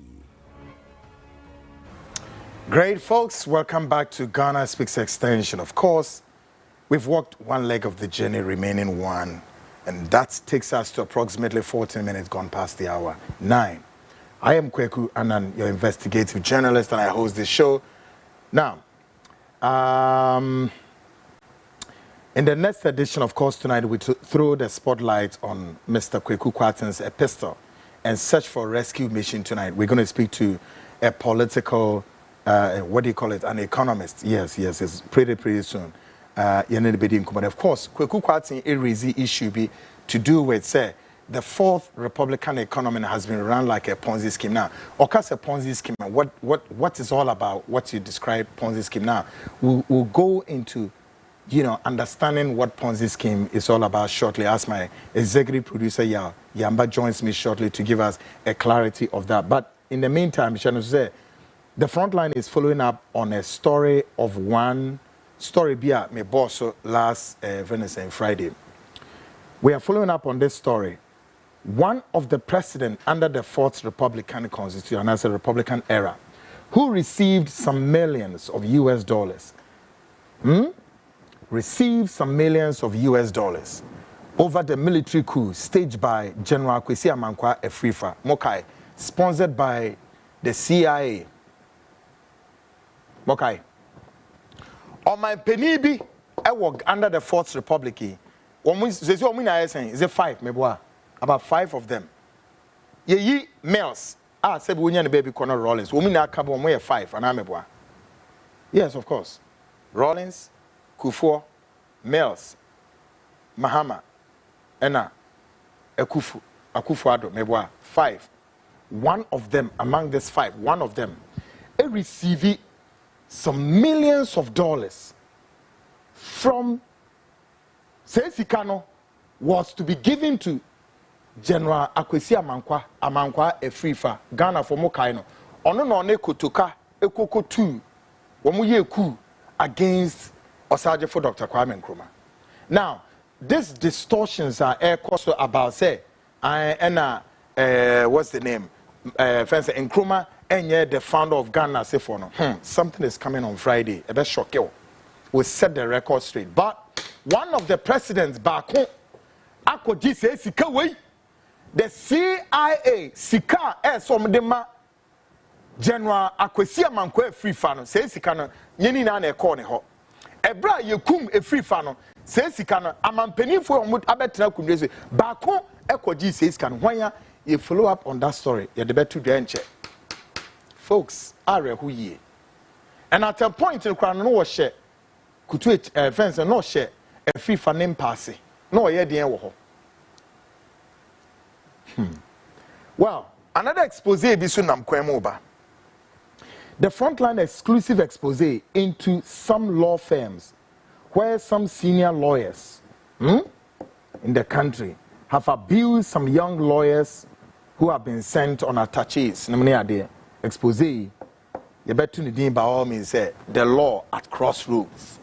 A: Great, folks. Welcome back to Ghana Speaks Extension. Of course, we've walked one leg of the journey, remaining one. And that takes us to approximately 14 minutes gone past the hour 9. I am Kwaku Annan, your investigative journalist, and I host this show. Now, in the next edition, of course, tonight we throw the spotlight on Mr. Kwaku Anan's epistle and search for rescue mission tonight. We're going to speak to a political, what do you call it, an economist. Yes, it's pretty soon. Of course, Kwaku Annan a raising issue be to do with, say, the fourth Republican economy has been run like a Ponzi scheme now. Okas a Ponzi scheme, what is all about, what you describe Ponzi scheme now. We'll go into, understanding what Ponzi scheme is all about shortly, as my executive producer, Yamba, joins me shortly to give us a clarity of that. But in the meantime, the Frontline is following up on a story of one story via my boss last Wednesday and Friday. We are following up on this story. One of the president under the fourth Republican Constitution, and as a Republican era, who received some millions of US dollars, received some millions of US dollars over the military coup staged by General Kwaku Annan Efrifa, Mokai, sponsored by the CIA. Mokai. On my penibi, I work under the fourth Republic. Is it 5, maybe? About 5 of them. Ye males. Said we need baby corner Rollins. Women are cabo 5 and I'm a. Yes, of course. Rollins, Kufuor, Mills, Mahama, Ena, Akufo-Addo, Meboa, 5. One of them, among these 5, one of them, received some millions of dollars from Sesikano was to be given to General Kwaku Annan Efrifa, Ghana for Mokaino. Ono no ne kotoka ekoko 2 womu ye coup against Osaje for Dr. Kwame Nkrumah. Now, these distortions are also about say what's the name? Fence Nkrumah and the founder of Ghana say for no. Something is coming on Friday. A bit shocking. We set the record straight. But one of the presidents back home, Akoji says Sika way. The CIA Sika somdema General Kwaku Annan Efrifa says Sika no yeni na na ekọ ne ho. Ebra yekum Efrifa no says Sika no amampanifo omud abetra kunwese back home Ekoji says Sika no hwanya you follow up on that story. You better do enche. Folks, are who ye. And at a point in the no share kutu fence no share Efrifa name pass. No ye dey wo ho. Well, another expose bisu nam kwemu ba. The Frontline exclusive expose into some law firms where some senior lawyers in the country have abused some young lawyers who have been sent on attaches. Expose, you better to by all means say the law at crossroads.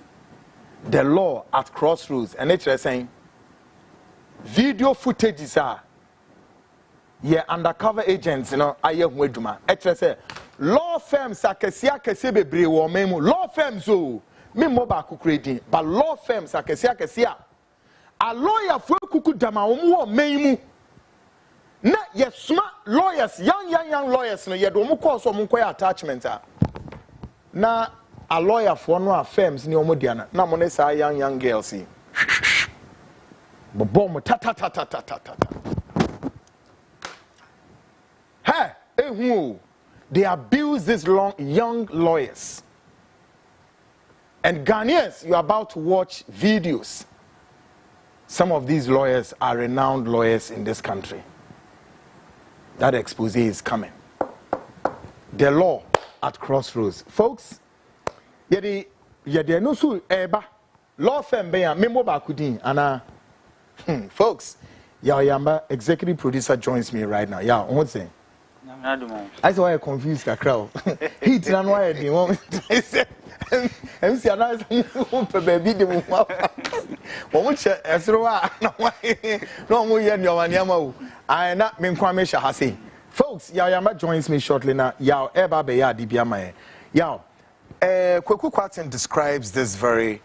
A: The law at crossroads. And it's saying video footages are undercover agents, aye weduma. It's say law firms akesia bebre wo memu. Law firms me mobile kukredi, but law firms akesia. A lawyer for kuku dama wo memu. Na yes smart lawyers, young lawyers no yedo mu course mu koy attachment na a lawyer for no firms ni omo dia na mo ne sa young girls yi bom ta. Hey, they abuse these young lawyers. And Ghanaians, you're about to watch videos. Some of these lawyers are renowned lawyers in this country. That expose is coming. The law at crossroads. Folks, yedi no su eba law firm be memo ba kudin ana folks, Yamba executive producer joins me right now. Yeah, what's saying? I saw I confused the crowd. He didn't know I said, MC, I baby. which Ezra, no more yen your anyamo. I not mean Kwame Shahasi. Folks, Yama joins me shortly now. Yao Eba Beya Dibiama. Yao, Kwaku Annan describes this very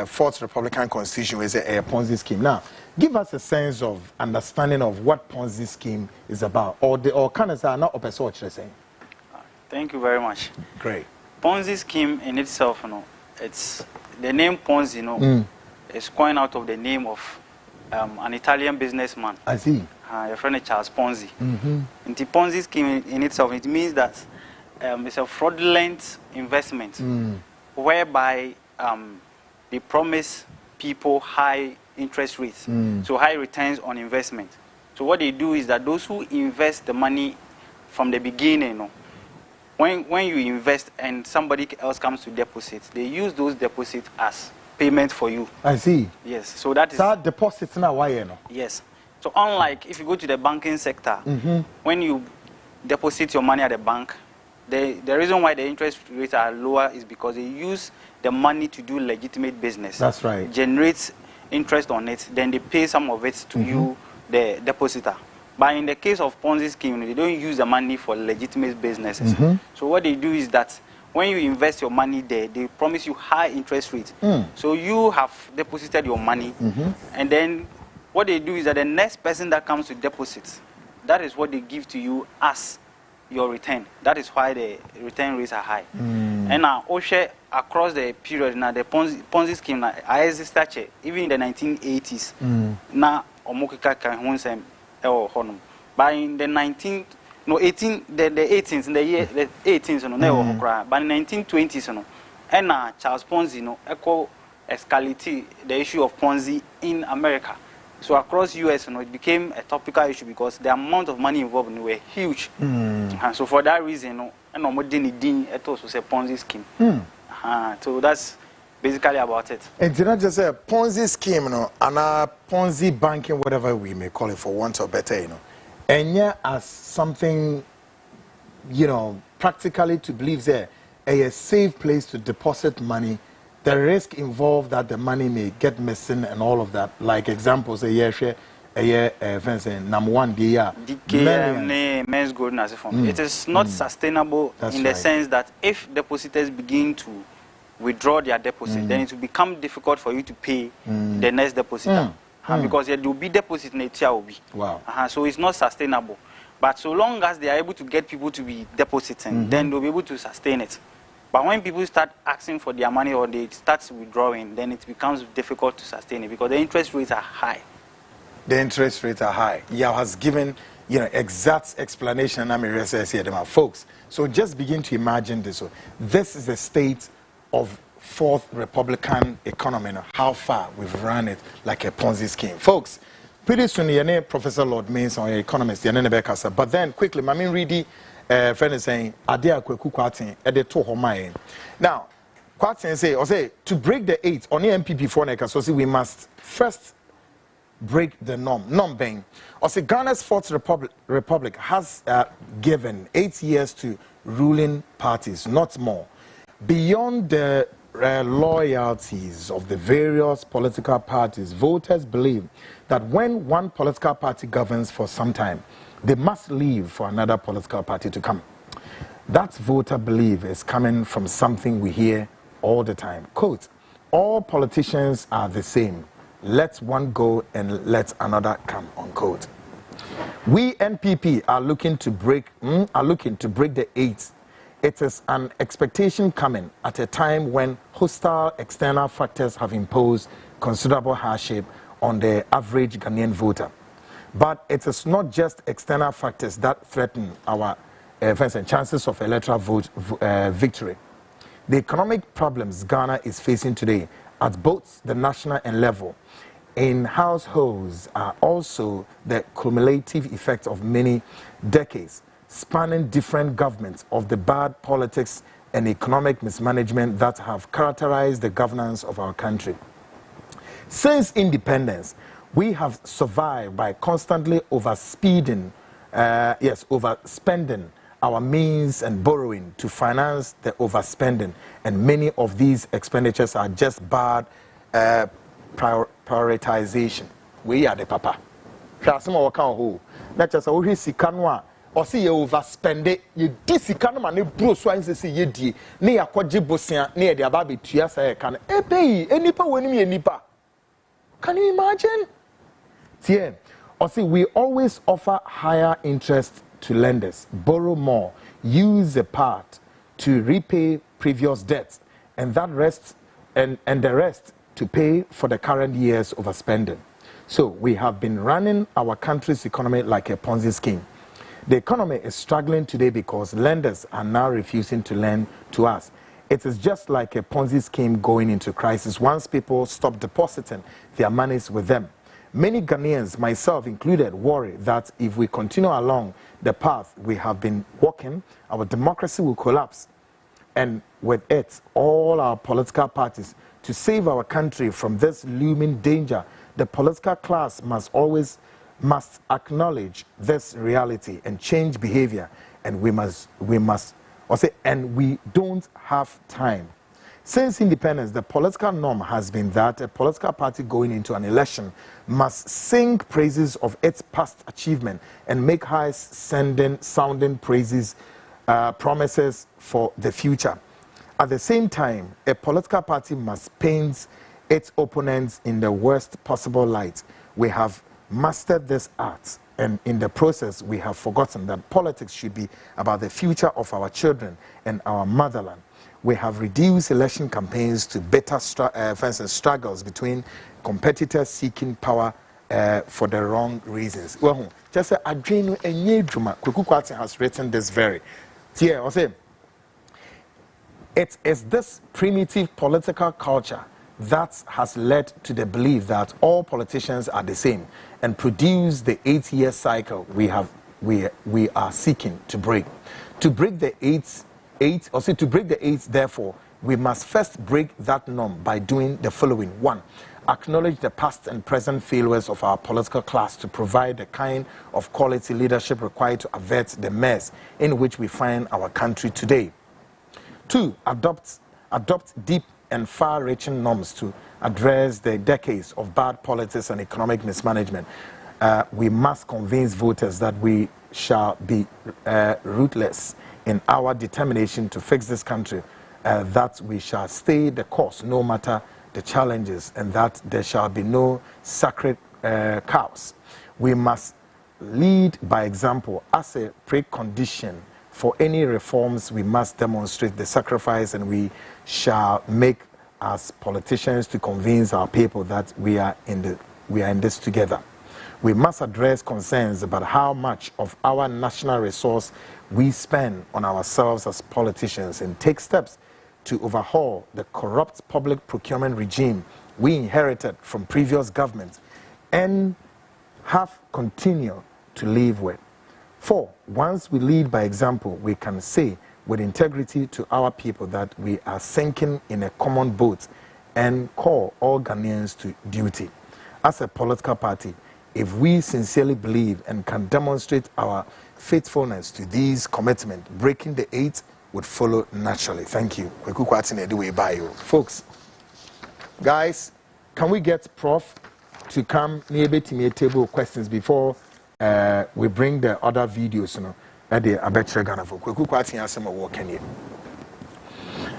A: Fourth Republican Constitution as a Ponzi scheme. Now, give us a sense of understanding of what Ponzi scheme is about, or can I say not open source saying.
J: Thank you very much.
A: Great. Ponzi
J: scheme in itself, it's the name Ponzi, is coined out of the name of an Italian businessman.
A: I see.
J: Your friend Charles Ponzi. And the Ponzi scheme in itself, it means that it's a fraudulent investment whereby they promise people high interest rates, so high returns on investment. So what they do is that those who invest the money from the beginning, when you invest and somebody else comes to deposit, they use those deposits as payment for you.
A: I see.
J: Yes. So that is
A: deposits now. Why
J: Yes. So unlike if you go to the banking sector, when you deposit your money at the bank, the reason why the interest rates are lower is because they use the money to do legitimate business.
A: That's right.
J: Generates interest on it, then they pay some of it to you, the depositor. But in the case of Ponzi scheme, they don't use the money for legitimate businesses. So what they do is that when you invest your money there, they promise you high interest rates. So you have deposited your money, and then what they do is that the next person that comes to deposit, that is what they give to you as your return. That is why the return rates are high. And now, across the period, now the Ponzi scheme, I existed even in the 1980s. Now, but in the 18th, in the year the 18th, but in the 1920s, and Charles Ponzi, escalated the issue of Ponzi in America. So across US, it became a topical issue because the amount of money involved were huge. And so for that reason, and it also a Ponzi scheme. So that's basically about it.
A: And did not just say Ponzi scheme, and a Ponzi banking, whatever we may call it for want of better, and yeah, as something, practically to believe there, a safe place to deposit money. The risk involved that the money may get missing and all of that, like examples, a year, number one,
J: it is not sustainable. That's in the sense that if depositors begin to withdraw their deposit, then it will become difficult for you to pay the next depositor. Because there will be deposit in it.
A: Wow.
J: So it's not sustainable. But so long as they are able to get people to be depositing, then they'll be able to sustain it. But when people start asking for their money or they start withdrawing, then it becomes difficult to sustain it because the interest rates are high.
A: The interest rates are high. Yao has given, exact explanation. Folks, so just begin to imagine this. This is the state of Fourth Republican economy, how far we've run it like a Ponzi scheme. Folks, pretty soon, Professor Lord Mains, or economist, but then quickly, Mami Reedy, friend is saying, Adia Kwaku Annan, at the two Homain. Now, Annan say, to break the 8 on the MPP for Neka, so we must first break the norm. Norm being, Ghana's Fourth Republic has given 8 years to ruling parties, not more. Beyond the loyalties of the various political parties, voters believe that when one political party governs for some time, they must leave for another political party to come. That voter belief is coming from something we hear all the time. Quote, all politicians are the same. Let one go and let another come, unquote. We NPP are looking to break the 8. It is an expectation coming at a time when hostile external factors have imposed considerable hardship on the average Ghanaian voter. But it is not just external factors that threaten our chances of electoral victory. The economic problems Ghana is facing today at both the national and level in households are also the cumulative effect of many decades spanning different governments of the bad politics and economic mismanagement that have characterized the governance of our country. Since independence, we have survived by constantly overspending our means and borrowing to finance the overspending. And many of these expenditures are just bad prioritization. We are the papa. Some of our who. Not just a we see canwa. Or see you overspend it, you disicano man, Bruce Wines, see ye di, near Quajibusia, near the Ababi Tiasa can pay any pa when me any pa. Can you imagine? Yeah. Or see, we always offer higher interest to lenders, borrow more, use a part to repay previous debts, and that rest and the rest to pay for the current year's overspending. So we have been running our country's economy like a Ponzi scheme. The economy is struggling today because lenders are now refusing to lend to us. It is just like a Ponzi scheme going into crisis once people stop depositing their monies with them. Many Ghanaians, myself included, worry that if we continue along the path we have been walking, our democracy will collapse. And with it, all our political parties, to save our country from this looming danger, the political class must acknowledge this reality and change behavior, and we don't have time. Since independence, the political norm has been that a political party going into an election must sing praises of its past achievement and make sounding praises, promises for the future. At the same time, a political party must paint its opponents in the worst possible light. We have mastered this art, and in the process we have forgotten that politics should be about the future of our children and our motherland. We have reduced election campaigns to bitter struggles between competitors seeking power for the wrong reasons. Well, just say Adreno Enyedruma, Kwaku Annan has written this very. Yeah, I say it is this primitive political culture that has led to the belief that all politicians are the same and produce the 8-year cycle we are seeking to break. To break the eight, therefore, we must first break that norm by doing the following. 1. Acknowledge the past and present failures of our political class to provide the kind of quality leadership required to avert the mess in which we find our country today. 2. Adopt deep and far-reaching norms to address the decades of bad politics and economic mismanagement. We must convince voters that we shall be ruthless in our determination to fix this country, that we shall stay the course no matter the challenges, and that there shall be no sacred cows. We must lead by example. As a precondition for any reforms, we must demonstrate the sacrifice, and we shall make as politicians to convince our people that we are in this together. We must address concerns about how much of our national resource we spend on ourselves as politicians and take steps to overhaul the corrupt public procurement regime we inherited from previous governments and have continued to live with. 4. Once we lead by example, we can say with integrity to our people that we are sinking in a common boat and call all Ghanaians to duty. As a political party, if we sincerely believe and can demonstrate our faithfulness to these commitments, breaking the 8 would follow naturally. Thank you. Folks, guys, can we get Prof to come near to table questions before we bring the other videos? At the Abetre Ghana for Kwaku Annan asema wo kanye.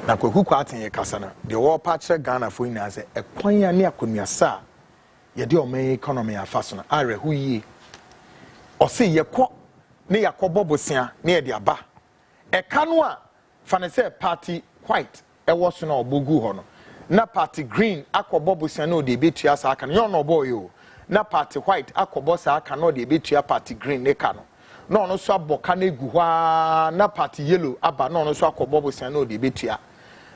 A: Na Kwaku Annan kasana the war patcher Ghana for ina say ekwan ya ne akonuasa ye de o me economy afaso na are hu yi. O say ye kɔ ne yakobo bosia ne ye de aba. Eka no a fa ne say party white e wo so na obogu ho no. Na party green akobo bosia na o de betua sa aka no yo no boy o. Na party white akobo sa aka no de betua party green ne ka no. No no so aboka na egu hwa na party yellow aba no so akobo bosia na o de betua.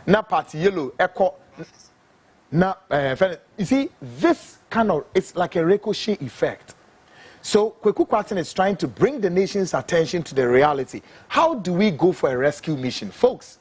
A: Na party yellow eko na you see this kind of, it's like a ricochet effect. So Kwaku Annan is trying to bring the nation's attention to the reality. How do we go for a rescue mission? Folks,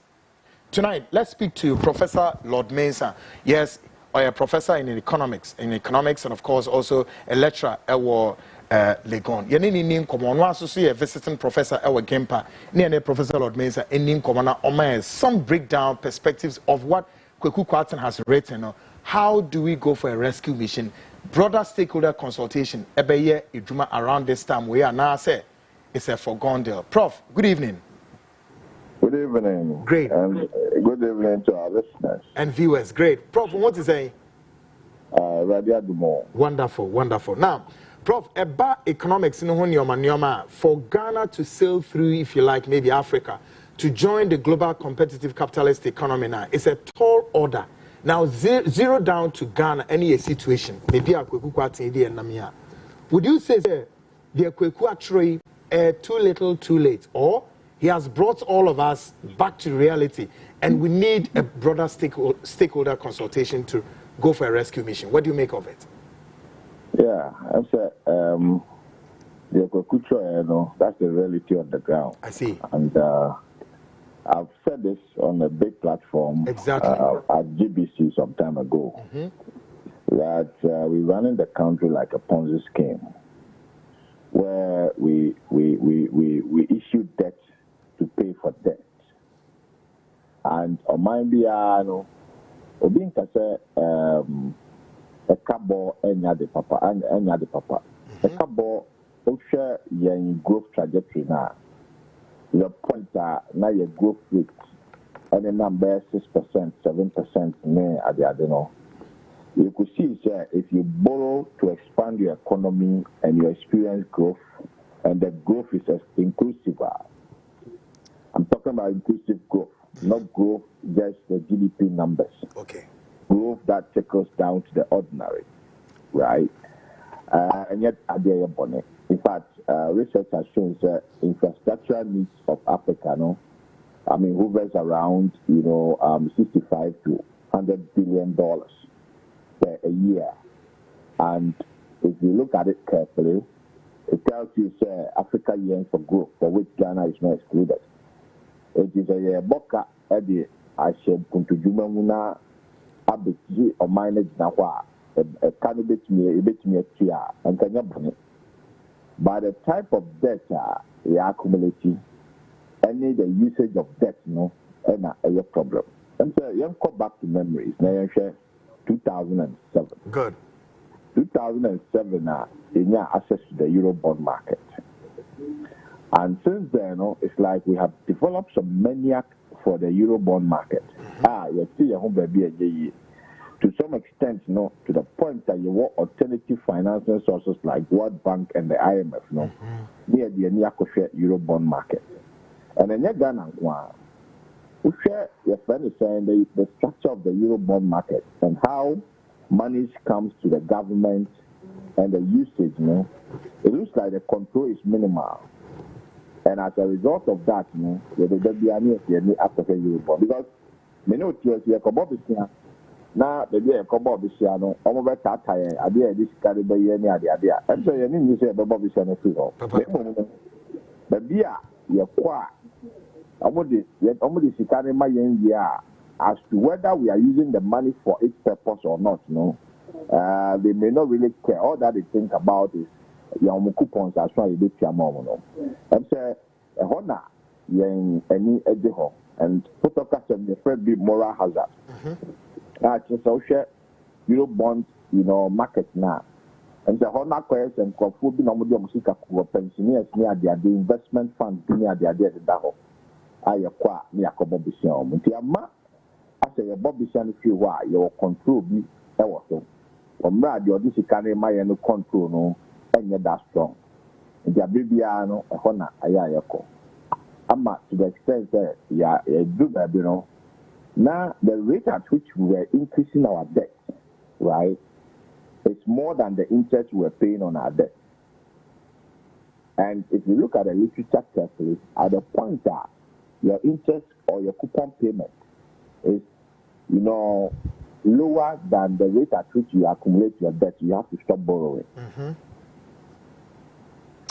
A: tonight let's speak to Professor Lord Mensah. Yes, a professor in economics and of course also a lecturer at Legon. Yenini nim komo no aso a visiting professor at Gempa. Near Professor Lord Mensah enim komo na some breakdown perspectives of what Kwaku Annan has written. how do we go for a rescue mission? Broader stakeholder consultation, ebeye iduma around this time we are now say it's a foregone deal. Prof, good evening.
K: Good evening.
A: Great.
K: And good evening to our listeners.
A: And viewers, great. Prof, what is saying? Wonderful, wonderful. Now, Prof, about economics in Nyoma for Ghana to sail through, if you like, maybe Africa, to join the global competitive capitalist economy now, it's a tall order. Now, zero down to Ghana, any situation, maybe a Namia. Would you say the Kwaku actually too little, too late, or he has brought all of us back to reality, and we need a broader stakeholder consultation to go for a rescue mission? What do you make of it?
K: Yeah, I said the Kwaku, that's the reality on the ground.
A: I see.
K: And I've said this on a big platform
A: exactly.
K: At GBC some time ago, that we run in the country like a Ponzi scheme, where we issue debt to pay for debt. And on my piano, Obin Kase a cabo enya de papa and enya de papa. A cabo share your growth trajectory now. Your point now your growth rate and the number 6%, 7% may at the adeno. You could see if you borrow to expand your economy and you experience growth, and the growth is inclusive. I'm talking about inclusive growth, not growth just the GDP numbers.
A: Okay.
K: Growth that trickles down to the ordinary, right? And yet, in fact, research has shown that infrastructure needs of Africa, hovers around 65 to $100 billion per a year. And if you look at it carefully, it tells you Africa yearns for growth, for which Ghana is not excluded. It is a boka edi ashem kuntujuma muna abeti or manage na wa a candidate me tia and kanya bone. By the type of debt we are accumulating, any the usage of debt and a problem. And so you go back to memories. Now 2007.
A: Good.
K: 2007 in your access to the Eurobond market. And since then, it's like we have developed some maniac for the Eurobond market. You see a home baby to some extent, to the point that you want alternative financing sources like World Bank and the IMF, near the Eurobond market. And then Ghana, we share your friend is saying the structure of the Eurobond market and how money comes to the government and the usage, it looks like the control is minimal. And as a result of that, there will be any Africa Eurobond. Because many of you are about this year. Now, the day about this year, I'm about that time. I did this carry by any idea. And so you need to say about this year. But beer, you're quiet. I'm going to carry my year as to whether we are using the money for its purpose or not. They may not really care. All that they think about is your coupons as well. You did your mom, and say a honor any edeho and photocast the first big moral hazard. Just so share Eurobond, market now. And the honor questions and confood no more music pensioners near the investment funds near the idea that I acquire near Cobobition. Muntiama, I say a Bobition if you are your control be also. Or radio, this carry my control, no, and yet that's strong. And the Bibiano, a honor, ayako. Ama to the extent that, do that, now the rate at which we were increasing our debt, right, is more than the interest we were paying on our debt. And if you look at the literature carefully, at the point that your interest or your coupon payment is, lower than the rate at which you accumulate your debt, you have to stop borrowing.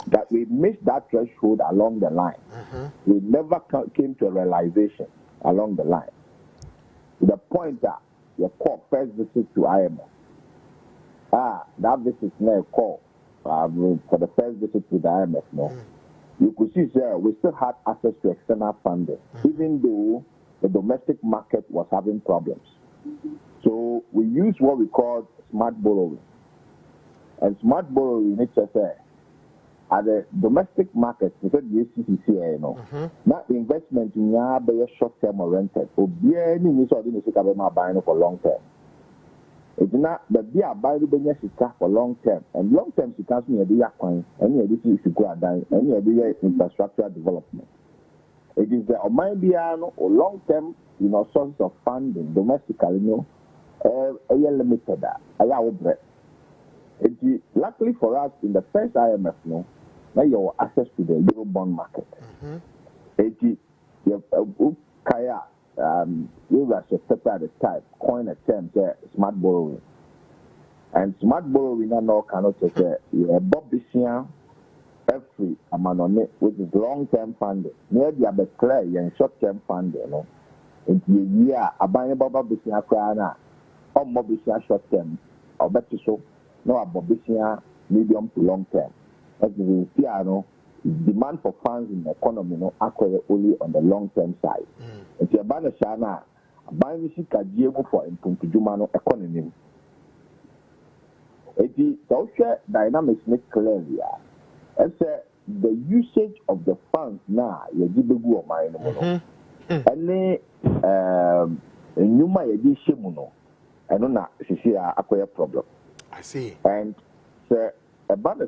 K: That we missed that threshold along the line. We never came to a realization along the line. To the point that your call first visit to IMF. That visit now call for the first visit to the IMF. You could see there we still had access to external funding, even though the domestic market was having problems. So we use what we call smart borrowing. And smart borrowing, it's just at the domestic market, we said the ACCC, you know, that investment in ya be short term or rented. Or be any news or didn't buying for long term. It's not the beer buy the for long term. And long term, she can't me a beer coin, any addition if you go down, any idea infrastructure development. It is the Omabiano or long term, you know, sources of funding domestically, you know, a year limited. Luckily for us, in the first IMF, no, now you have access to the Euro bond market. Kaya, you were paper at the time, coin a term, smart borrowing. And smart borrowing, I know, cannot take a Bob Bissia, every amount on it, which is long term funding. Maybe a bit clear and short term funding, you know. Into a year, a buying Bob Bissia, or Bob Bissia short term, or better so. No, about medium to long term. As you see, demand for funds in the economy no acquire only on the long term side. If you buy a shana, buy me for improvement economy. The social dynamics make clear here. It's the usage of the funds now. You give go mine. And you might be shimuno. I don't know. She acquire problem.
A: I see.
K: And so about the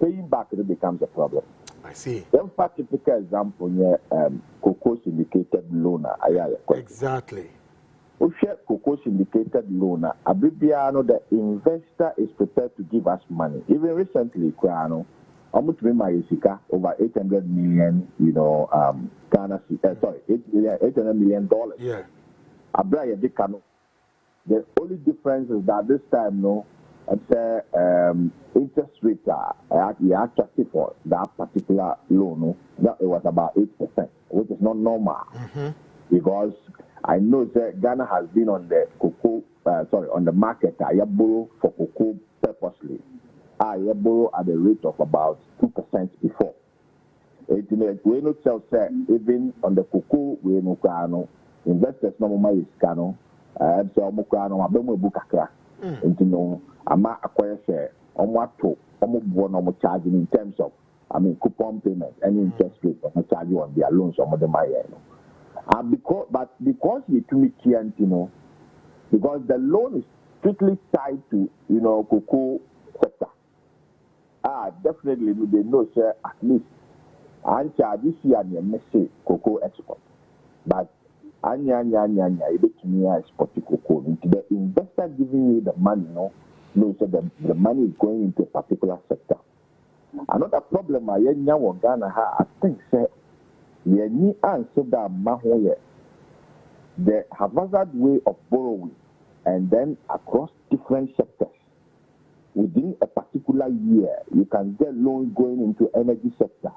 K: paying back it becomes a problem.
A: I see.
K: In fact, typical example here, cocoa syndicated loan.
A: Exactly.
K: We share cocoa syndicated loan. Abibiano, the investor is prepared to give us money. Even recently, Kwano, almost over 800 million, you know, Ghana, $800 million.
A: Yeah.
K: Abraya Dikano. The only difference is that this time, no, it's interest rate attractive for that particular loan. No, it was about 8%, which is not normal. Because I know that Ghana has been on the cocoa, on the market. I borrow for cocoa purposely. I borrow at the rate of about 2% before. We not sell even on the cocoa we no investors no more is cano. So Mukano, I don't book a crack. And you know, I'm not acquire share on what to almost charging in terms of, coupon payment, any interest rate, or charge you on their loans or the money. Because we to me, you know, because the loan is strictly tied to, you know, cocoa sector. Definitely, they know, sir, at least, and charge this year, and say cocoa export. But the investor giving you the money, knows that the money is going into a particular sector. Another problem I think the haphazard way of borrowing and then across different sectors. Within a particular year, you can get loans going into energy sector.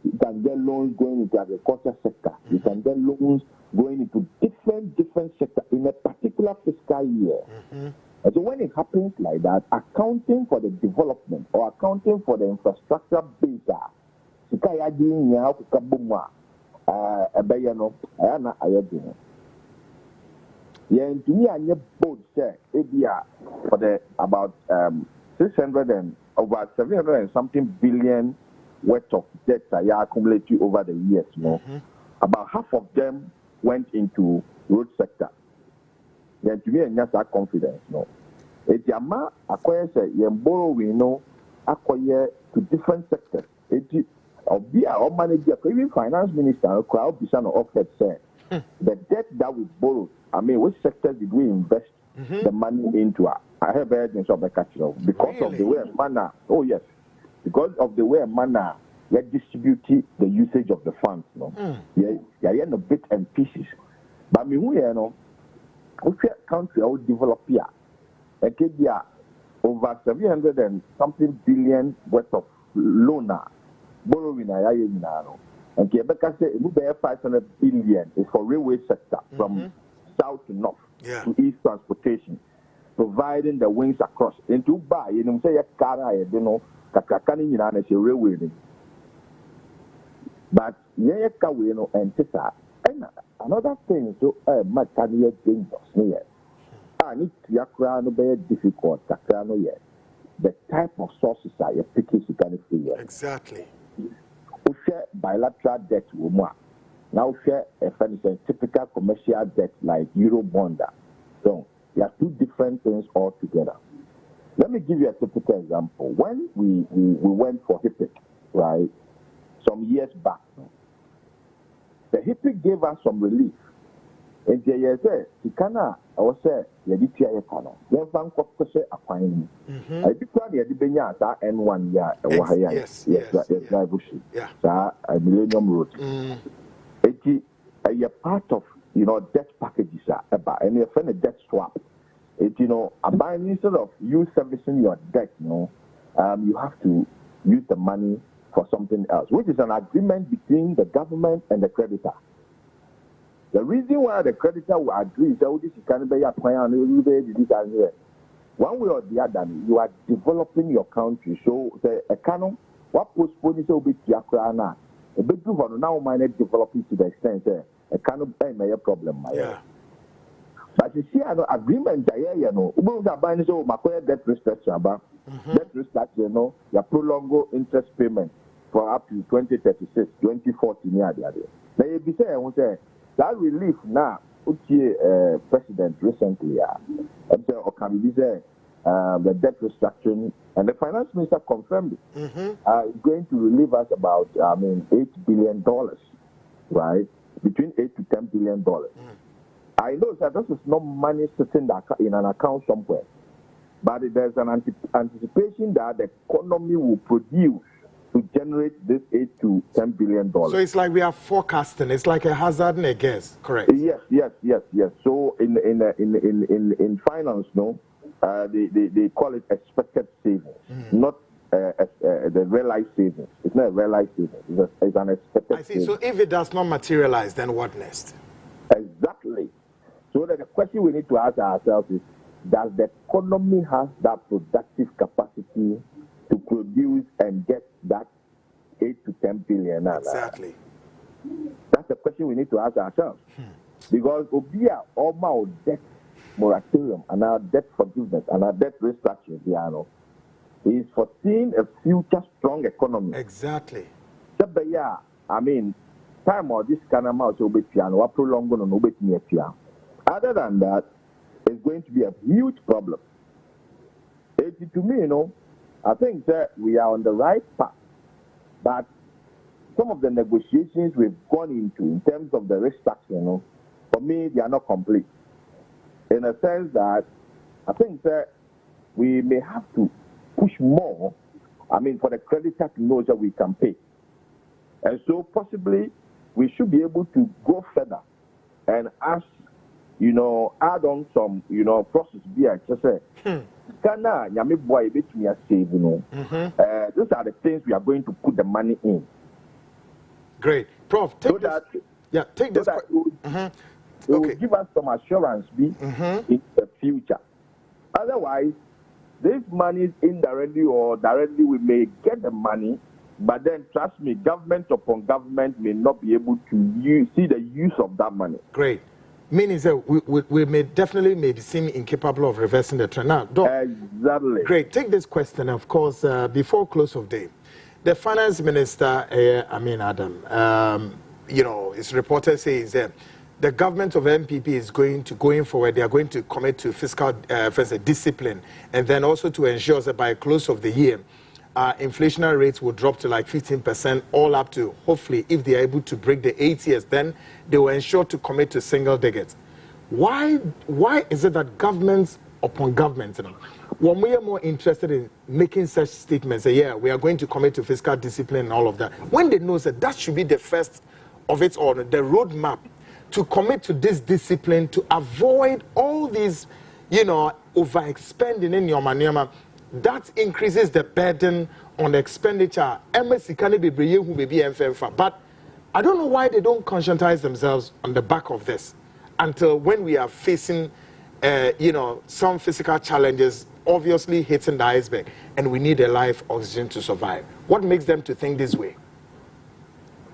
K: You can get loans going into agriculture sector. You can get loans going into different sectors in a particular fiscal year. And so when it happens like that, accounting for the development or accounting for the infrastructure base, to me, I both say for the about 600 and over 700 and something billion worth of debts I accumulated over the years. About half of them went into road sector. Then to me, and that's our confidence. It's Yama acquires a borrowing acquire to different sectors. It be our manager, even finance minister, crowd Bisano offered say the debt that we borrowed. Which sector did we invest the money into? I have evidence of the catch of because of the way manner. Oh yes, because of the way manner we distribute the usage of the funds. Yeah, no bit and pieces. But me who country I would develop here. Acadia over 700 and something billion worth of loan borrowing and Quebec say it 500 billion is for railway sector from south to north to east transportation, providing the wings across. Into buy, say a car, Kakakani is a railway. But and another thing, so much can you dangerous here. need to no be difficult. The type of sources are you picking to kind of free.
A: Exactly.
K: We share bilateral debt with more. Now share a typical commercial debt like Euro bond. So there are two different things altogether. Let me give you a typical example. When we went for HIPIC, right, some years back, the HIPIC gave us some relief. And they said, Tikana, I was saying, Yaditia Yakano, then Van Kopse Aquine. I declare the Adibenya N1 year, yes, a Millennium Road. You're part of, debt packages, and you're a debt swap. Instead of you servicing your debt, you have to use the money for something else, which is an agreement between the government and the creditor. The reason why the creditor will agree is that this can be one way or the other, you are developing your country. So the economy, what postpone is a bit Yakrana, a bit of now minor developing to the extent that a kind of a problem.
A: Yeah.
K: But you see, an agreement, so my debt restructure, debt restructure, your prolonged interest payment for up to 2036, 2040. Now, you be saying, that relief now, President recently, the debt restructuring, and the finance minister confirmed it, is going to relieve us about, $8 billion, right? Between $8 to $10 billion. I know that this is not money sitting in an account somewhere, but there's an anticipation that the economy will produce to generate this $8 to $10 billion.
A: So it's like we are forecasting. It's like a hazard and a guess, correct?
K: Yes. So in finance, they call it expected savings, not the realized savings. It's not a realized savings. It's an expected.
A: I see.
K: Savings.
A: So if it does not materialize, then what next?
K: Exactly. So the question we need to ask ourselves is: does the economy have that productive capacity to produce and get that 8 to 10 billion?
A: Exactly.
K: That's the question we need to ask ourselves. Because Obia, all my debt moratorium and our debt forgiveness and our debt restructuring, is foreseeing a future strong economy.
A: Exactly.
K: Time or this kind of amount will be piano, or prolonged on no piano. Other than that, it's going to be a huge problem. To me, I think that we are on the right path, but some of the negotiations we've gone into in terms of the restructuring, for me, they are not complete. In a sense that I think that we may have to push more, for the creditor to know that we can pay. And so possibly we should be able to go further and ask, add on some, process beer. Just say, Ghana, Yami boy, bet me a save, those are the things we are going to put the money in.
A: Great. Prof, take
K: so
A: this. Take
K: so
A: this.
K: That it will give us some assurance in the future. Otherwise, this money indirectly or directly, we may get the money, but then trust me, government upon government may not be able to see the use of that money.
A: Great. Meaning that we may definitely seem incapable of reversing the trend. Now, Doc,
K: exactly.
A: Great. Take this question, of course, before close of day. The finance minister, Adam, his reporter says that the government of MPP is going forward. They are going to commit to fiscal discipline, and then also to ensure that by close of the year, inflationary rates will drop to like 15%, all up to, hopefully, if they are able to break the 8 years, then they will ensure to commit to single digits. Why is it that governments upon governments, when we are more interested in making such statements, say, yeah, we are going to commit to fiscal discipline and all of that, when they know that should be the first of its own, the roadmap to commit to this discipline, to avoid all these, overexpending in your money, that increases the burden on expenditure. But I don't know why they don't conscientize themselves on the back of this until when we are facing, some physical challenges obviously hitting the iceberg, and we need a live oxygen to survive. What makes them to think this way?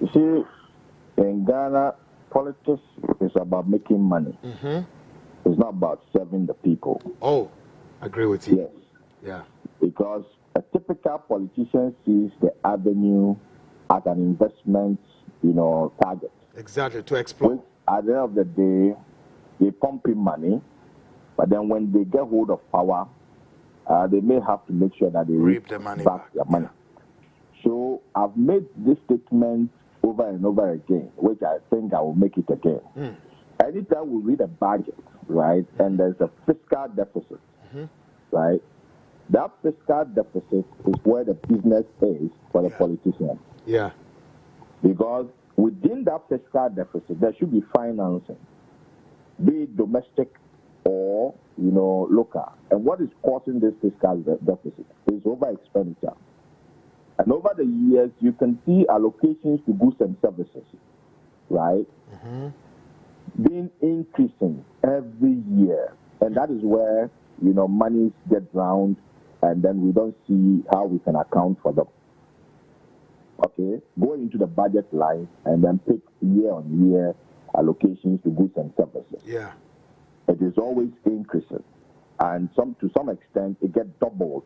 K: You see, in Ghana, politics is about making money. It's not about serving the people.
A: Oh, agree with you.
K: Yes.
A: Yeah.
K: Because a typical politician sees the avenue as an investment, target.
A: Exactly, to explore.
K: Which, at the end of the day, they pump in money, but then when they get hold of power, they may have to make sure that they
A: reap the money
K: back their money. Yeah. So I've made this statement over and over again, which I think I will make it again. Anytime we read a budget, right, and there's a fiscal deficit, right, that fiscal deficit is where the business is for the politicians.
A: Yeah.
K: Because within that fiscal deficit, there should be financing, be it domestic or, local. And what is causing this fiscal deficit is over expenditure. And over the years, you can see allocations to goods and services, right, being increasing every year. And that is where, monies get drowned, and then we don't see how we can account for them. Okay, go into the budget line and then pick year-on-year allocations to goods and services.
A: Yeah.
K: It is always increasing. And to some extent, it gets doubled.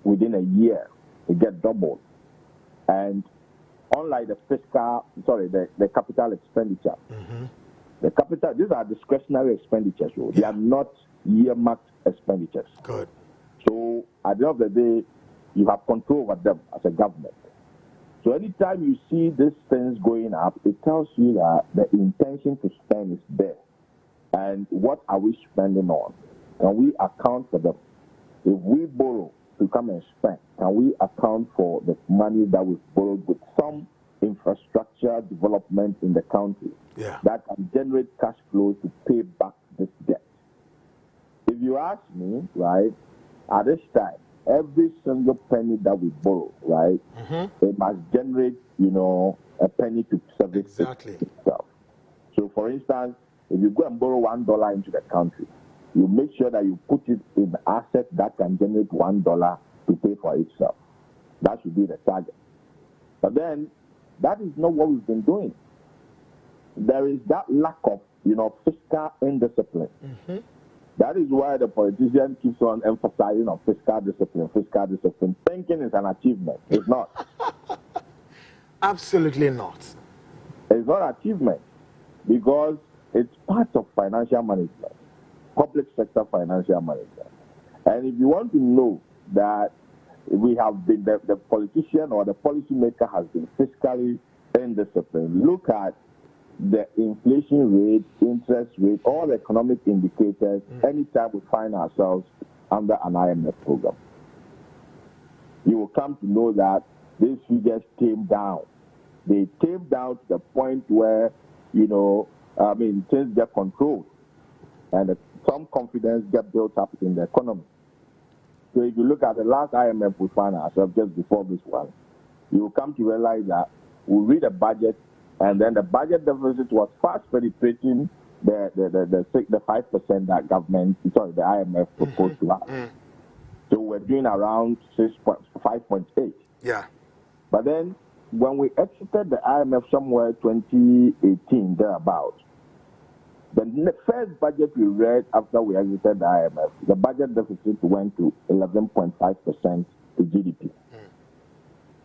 K: Within a year, it gets doubled. And unlike the capital expenditure, these are discretionary expenditures. They are not earmarked expenditures.
A: Good.
K: So at the end of the day, you have control over them as a government. So anytime you see these things going up, it tells you that the intention to spend is there. And what are we spending on? Can we account for them? If we borrow to come and spend, can we account for the money that we've borrowed with some infrastructure development in the country that can generate cash flow to pay back this debt? If you ask me, right, at this time, every single penny that we borrow, right, it must generate, a penny to service itself. So, for instance, if you go and borrow $1 into the country, you make sure that you put it in assets that can generate $1 to pay for itself. That should be the target. But then, that is not what we've been doing. There is that lack of, fiscal indiscipline. That is why the politician keeps on emphasizing on fiscal discipline. Thinking is an achievement. It's not.
A: Absolutely not.
K: It's not an achievement because it's part of financial management, public sector financial management. And if you want to know that we have been, the politician or the policymaker has been fiscally indisciplined, look at the inflation rate, interest rate, all the economic indicators anytime we find ourselves under an IMF program. You will come to know that these figures came down. They came down to the point where, things get controlled and some confidence get built up in the economy. So if you look at the last IMF we found ourselves just before this one, you will come to realize that we read a budget, and then the budget deficit was fast penetrating the 5% that the IMF proposed to us. So we're doing around 5.8.
A: Yeah.
K: But then when we exited the IMF somewhere 2018 thereabouts, the first budget we read after we exited the IMF, the budget deficit went to 11.5% to GDP.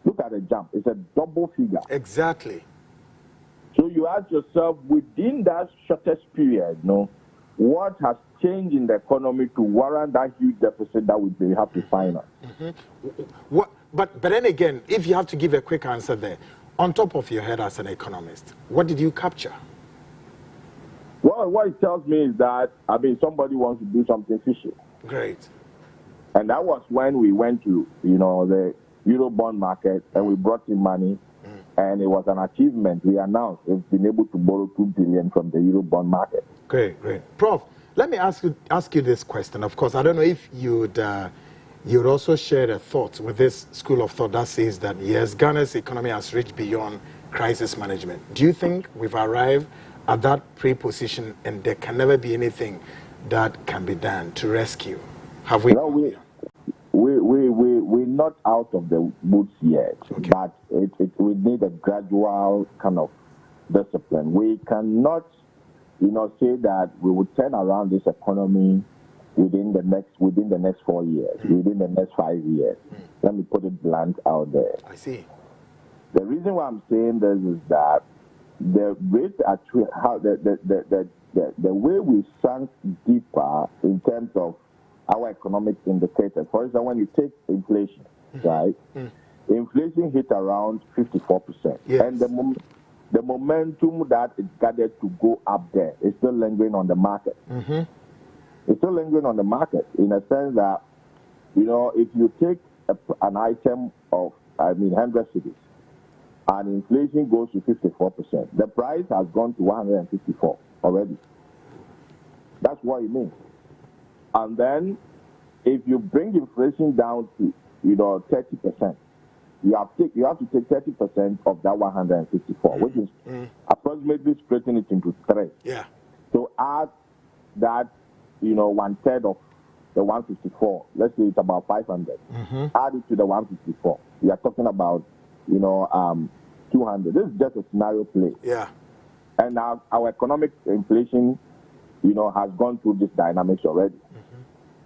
K: Look at the jump. It's a double figure.
A: Exactly.
K: So you ask yourself, within that shortest period, what has changed in the economy to warrant that huge deficit that we have to finance?
A: But then again, if you have to give a quick answer there, on top of your head as an economist, what did you capture?
K: Well, what it tells me is that, somebody wants to do something fishy.
A: Great.
K: And that was when we went to, the Eurobond market and we brought in money. And it was an achievement. We announced we've been able to borrow $2 billion from the Eurobond market.
A: Great. Prof, let me ask you this question. Of course, I don't know if you'd also share a thought with this school of thought that says that, yes, Ghana's economy has reached beyond crisis management. Do you think we've arrived at that pre-position and there can never be anything that can be done to rescue? Have we?
K: We're not out of the woods yet, but we need a gradual kind of discipline. We cannot say that we would turn around this economy within the next 4 years, within the next 5 years. Let me put it blunt out there.
A: I see.
K: The reason why I'm saying this is that the rate at how the way we sunk deeper in terms of our economic indicators. For example, when you take inflation, right? Inflation hit around 54%, and the momentum that it gathered to go up there is still lingering on the market. It's still lingering on the market in a sense that, if you take an item of, 100 cities, and inflation goes to 54%, the price has gone to 154 already. That's what it means. And then, if you bring inflation down to, 30%, you have to take 30% of that 154, which is approximately splitting it into 3.
A: Yeah.
K: So add that, 1/3 of the 154. Let's say it's about 500. Add it to the 154. We are talking about, 200. This is just a scenario play.
A: Yeah.
K: And now our economic inflation, has gone through this dynamics already.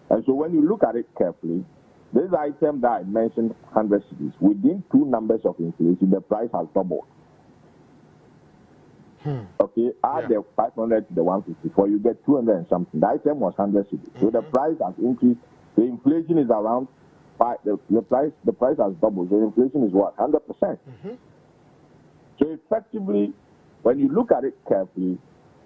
K: And so when you look at it carefully, this item that I mentioned, 100 cities, within 2 numbers of inflation, the price has doubled. Okay, add the 500 to the 154, you get 200 and something. The item was 100 cities. So the price has increased. The inflation is around 5. The price has doubled. So inflation is what? 100%. So effectively, when you look at it carefully,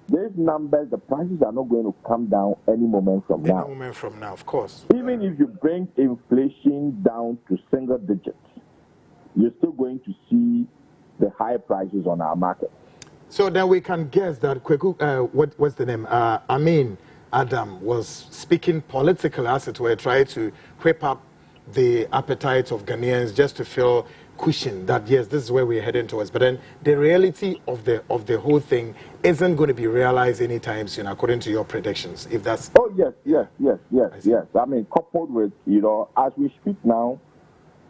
K: these numbers, the prices are not going to come down any moment from now.
A: Any moment from now, of course.
K: Even if you bring inflation down to single digits, you're still going to see the high prices on our market.
A: So then we can guess that Kwaku, what's the name? Adam was speaking politically, as it were, trying to whip up the appetite of Ghanaians just to feel cushion that yes, this is where we're heading towards. But then the reality of the whole thing isn't going to be realized anytime soon, according to your predictions. If that's
K: yes. Coupled with as we speak now,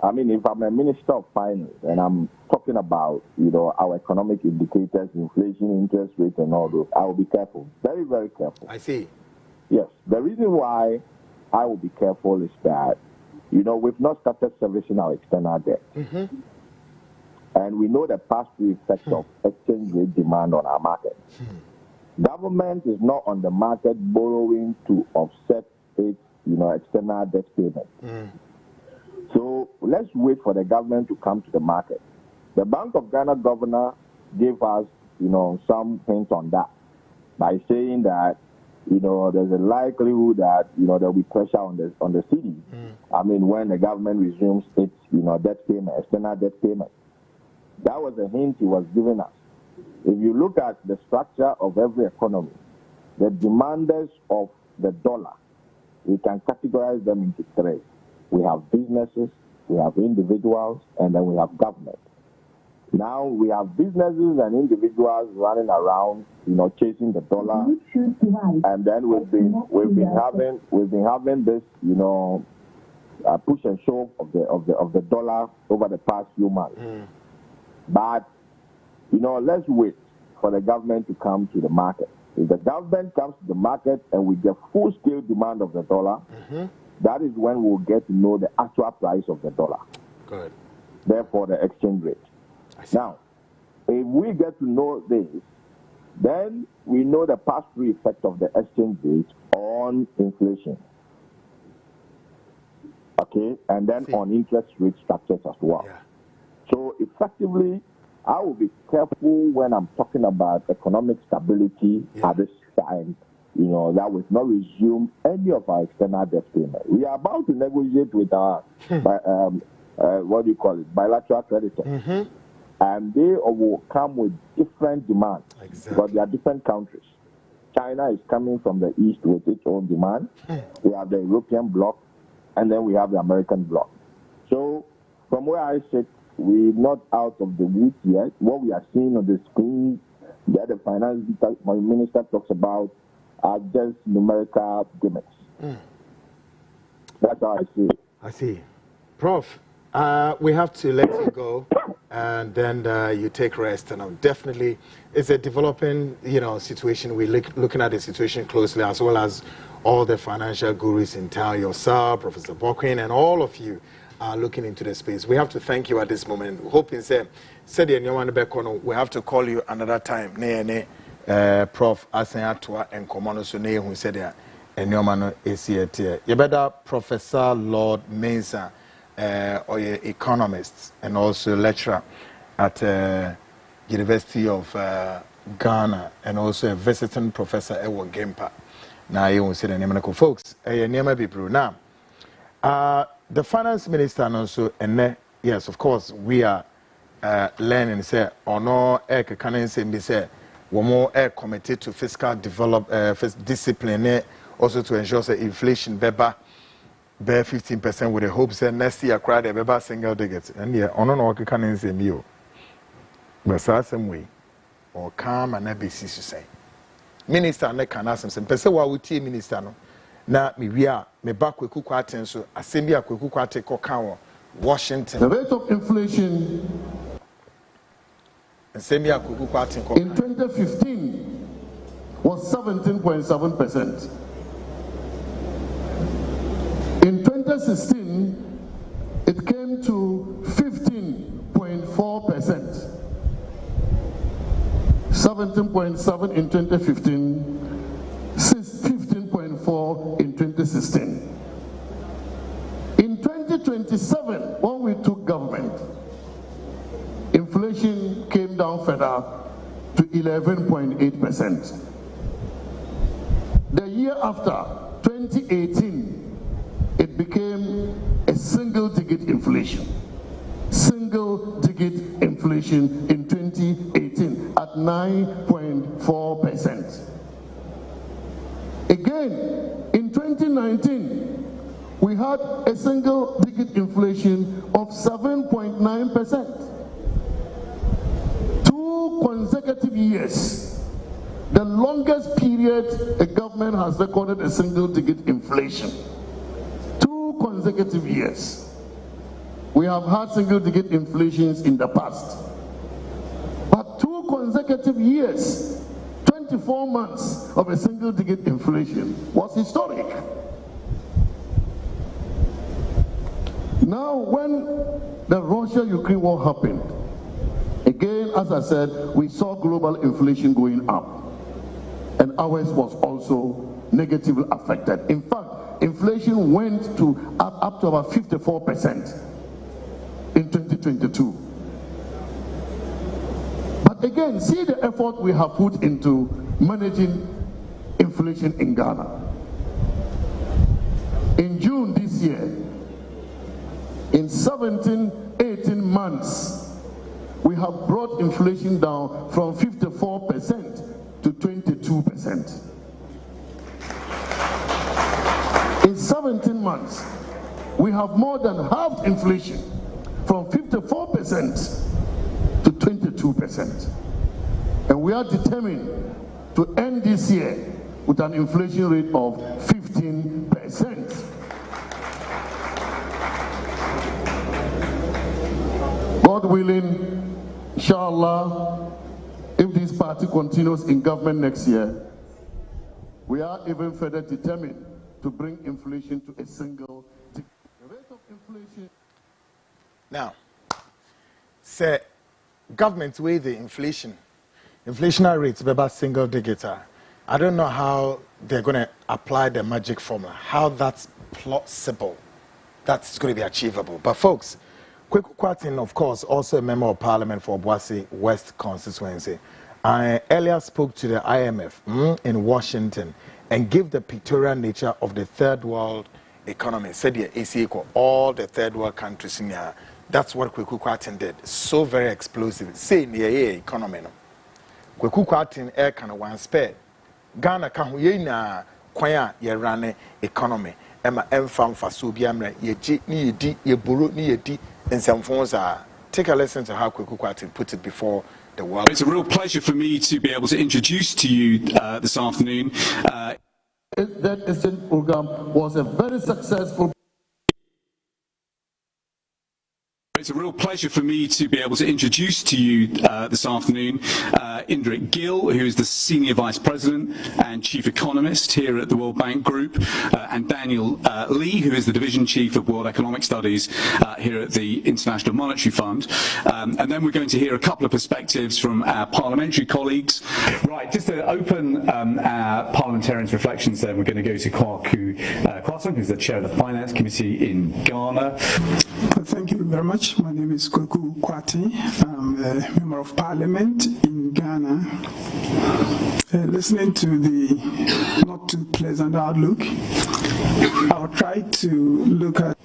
K: if I'm a minister of finance and I'm talking about our economic indicators, inflation, interest rate, and all those, I will be careful, very, very careful.
A: I see.
K: Yes, the reason why I will be careful is that we've not started servicing our external debt. And we know the pass-through effect of exchange rate demand on our market. Government is not on the market borrowing to offset its external debt payment. So let's wait for the government to come to the market. The Bank of Ghana governor gave us some hints on that by saying that there's a likelihood that there'll be pressure on the city. When the government resumes its debt payment, external debt payment. That was a hint he was giving us. If you look at the structure of every economy, the demanders of the dollar, we can categorize them into 3. We have businesses, we have individuals, and then we have government. Now we have businesses and individuals running around, chasing the dollar, and then we've been having this, push and shove of the dollar over the past few months. But let's wait for the government to come to the market. If the government comes to the market and we get full-scale demand of the dollar, that is when we'll get to know the actual price of the dollar.
A: Good.
K: Therefore, the exchange rate. Now, if we get to know this, then we know the pass-through effect of the exchange rate on inflation. Okay? And then on interest rate structures as well.
A: Yeah.
K: So, effectively, I will be careful when I'm talking about economic stability at this time, that we've not resumed any of our external debt payment. We are about to negotiate with our, bilateral creditors. And they will come with different demands because they are different countries. China is coming from the east with its own demand. We have the European bloc, and then we have the American bloc. So, from where I sit, we're not out of the woods yet. What we are seeing on the screen that the finance minister talks about are just numerical gimmicks. That's how I see it.
A: I see. Prof, we have to let you go. and then you take rest. And definitely, it's a developing, situation. We're looking at the situation closely, as well as all the financial gurus in town, yourself, Professor Bokwin, and all of you are looking into the space. We have to thank you at this moment. Hoping, said we have to call you another time. Prof. Asenyatua and Komano Sune, who said that, and Yomano is here. You better Professor Lord Mensah, or economist and also lecturer at University of Ghana, and also a visiting professor at Gempa. Now you will see the name of folks. Now, the finance minister and also, and yes, of course, we are learning. Say, or no, can say, be say, we're more committed to fiscal discipline, also to ensure that inflation bear 15% with the hopes that next year cry the bear single digits. And yeah, on no can say me, but some way or calm and ABC to say. Minister ne can ask him pese wa wutie minister no na me wia me ba Kwaku Annan so assembly Kwaku Annan ko kan Washington.
L: The rate of inflation
A: assembly Kwaku Annan
L: in 2015 was 17.7%. In 2016 it came to 15.4%. 17.7 in 2015, 15.4 in 2016. In 2027, when we took government, inflation came down further to 11.8%. The year after, 2018, it became a single-digit inflation. Single-digit inflation in 2018 at 9.4%. Again, in 2019, we had a single-digit inflation of 7.9%. 2 consecutive years, the longest period a government has recorded a single-digit inflation. 2 consecutive years. We have had single-digit inflations in the past. But 2 consecutive years, 24 months of a single-digit inflation was historic. Now, when the Russia-Ukraine war happened, again, as I said, we saw global inflation going up. And ours was also negatively affected. In fact, inflation went up to about 54%. In 2022. But again, see the effort we have put into managing inflation in Ghana. In June this year, in 18 months, we have brought inflation down from 54% to 22%. In 17 months, we have more than halved inflation from 54% to 22%. And we are determined to end this year with an inflation rate of 15%. God willing, inshallah, if this party continues in government next year, we are even further determined to bring inflation to a single digit. The rate of inflation.
A: Now, say government with the inflationary rates be about single digit. I don't know how they're going to apply the magic formula, how that's plausible, that's going to be achievable. But folks, Kwaku Annan, of course, also a member of parliament for Obuasi West constituency. I earlier spoke to the IMF in Washington and gave the pictorial nature of the third world economy. Said yeah, it's equal all the third world countries in here. That's what Kwaku Annan did. So very explosive. Say near economy. Kwaku Annan air kind of one spare. Ghana can we na kwaya ye run economy. Emma emfam faso biamre ye ji ni di ye buru ni ye di and some phones are. Take a listen to how Kwaku Annan put it before the world.
M: It's a real pleasure for me to be able to introduce to you this afternoon.
L: That exchange program was a very successful
M: It's a real pleasure for me to be able to introduce to you this afternoon Indrik Gill, who is the Senior Vice President and Chief Economist here at the World Bank Group, and Daniel Lee, who is the Division Chief of World Economic Studies here at the International Monetary Fund. And then we're going to hear a couple of perspectives from our parliamentary colleagues. Right, just to open our parliamentarians' reflections then, we're going to go to Kwaku Annan, who's the Chair of the Finance Committee in Ghana.
N: Thank you very much. My name is Kwaku Annan. I'm a Member of Parliament in Ghana. Listening to the not too pleasant outlook, I'll try to look at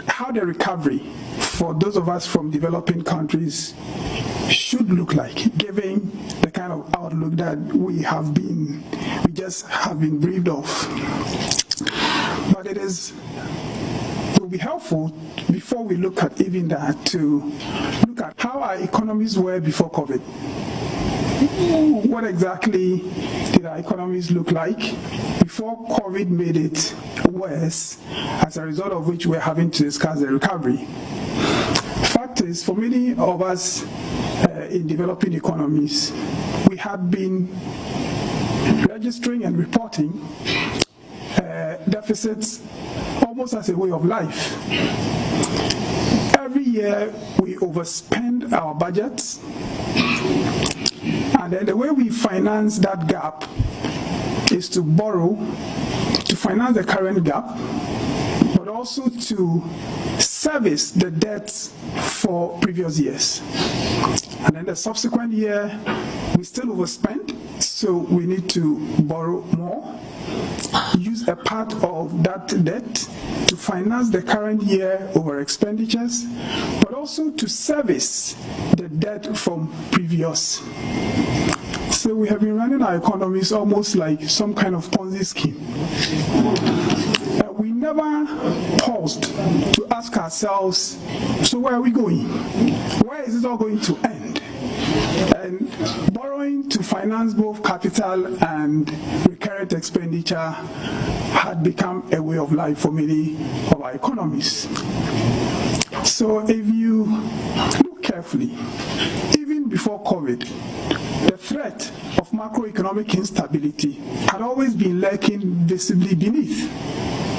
N: how the recovery for those of us from developing countries should look like, given the kind of outlook that we just have been briefed of. But it will be helpful before we look at even that to look at how our economies were before COVID. What exactly did our economies look like before COVID made it worse, as a result of which we're having to discuss the recovery? Fact is, for many of us in developing economies, we had been registering and reporting deficits almost as a way of life. Every year we overspend our budgets, and then the way we finance that gap is to borrow to finance the current gap, but also to service the debts for previous years. And then the subsequent year we still overspend, so we need to borrow more, use a part of that debt to finance the current year over expenditures, but also to service the debt from previous. So we have been running our economies almost like some kind of Ponzi scheme. We never paused to ask ourselves, so where are we going? Where is this all going to end? And borrowing to finance both capital and recurrent expenditure had become a way of life for many of our economies. So if you look carefully, even before COVID, the threat of macroeconomic instability had always been lurking visibly beneath.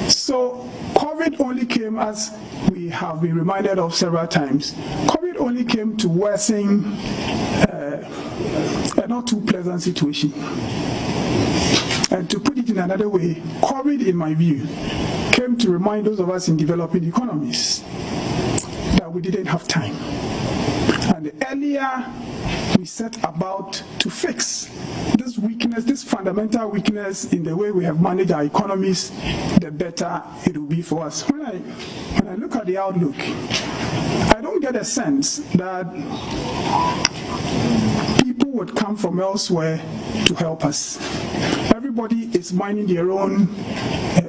N: So COVID only came, as we have been reminded of several times, COVID only came to worsen a not too pleasant situation. And to put it in another way, COVID, in my view, came to remind those of us in developing economies that we didn't have time. And the earlier we set about to fix this weakness, this fundamental weakness in the way we have managed our economies, the better it will be for us. When I look at the outlook, I don't get a sense that people would come from elsewhere to help us. Everybody is minding their own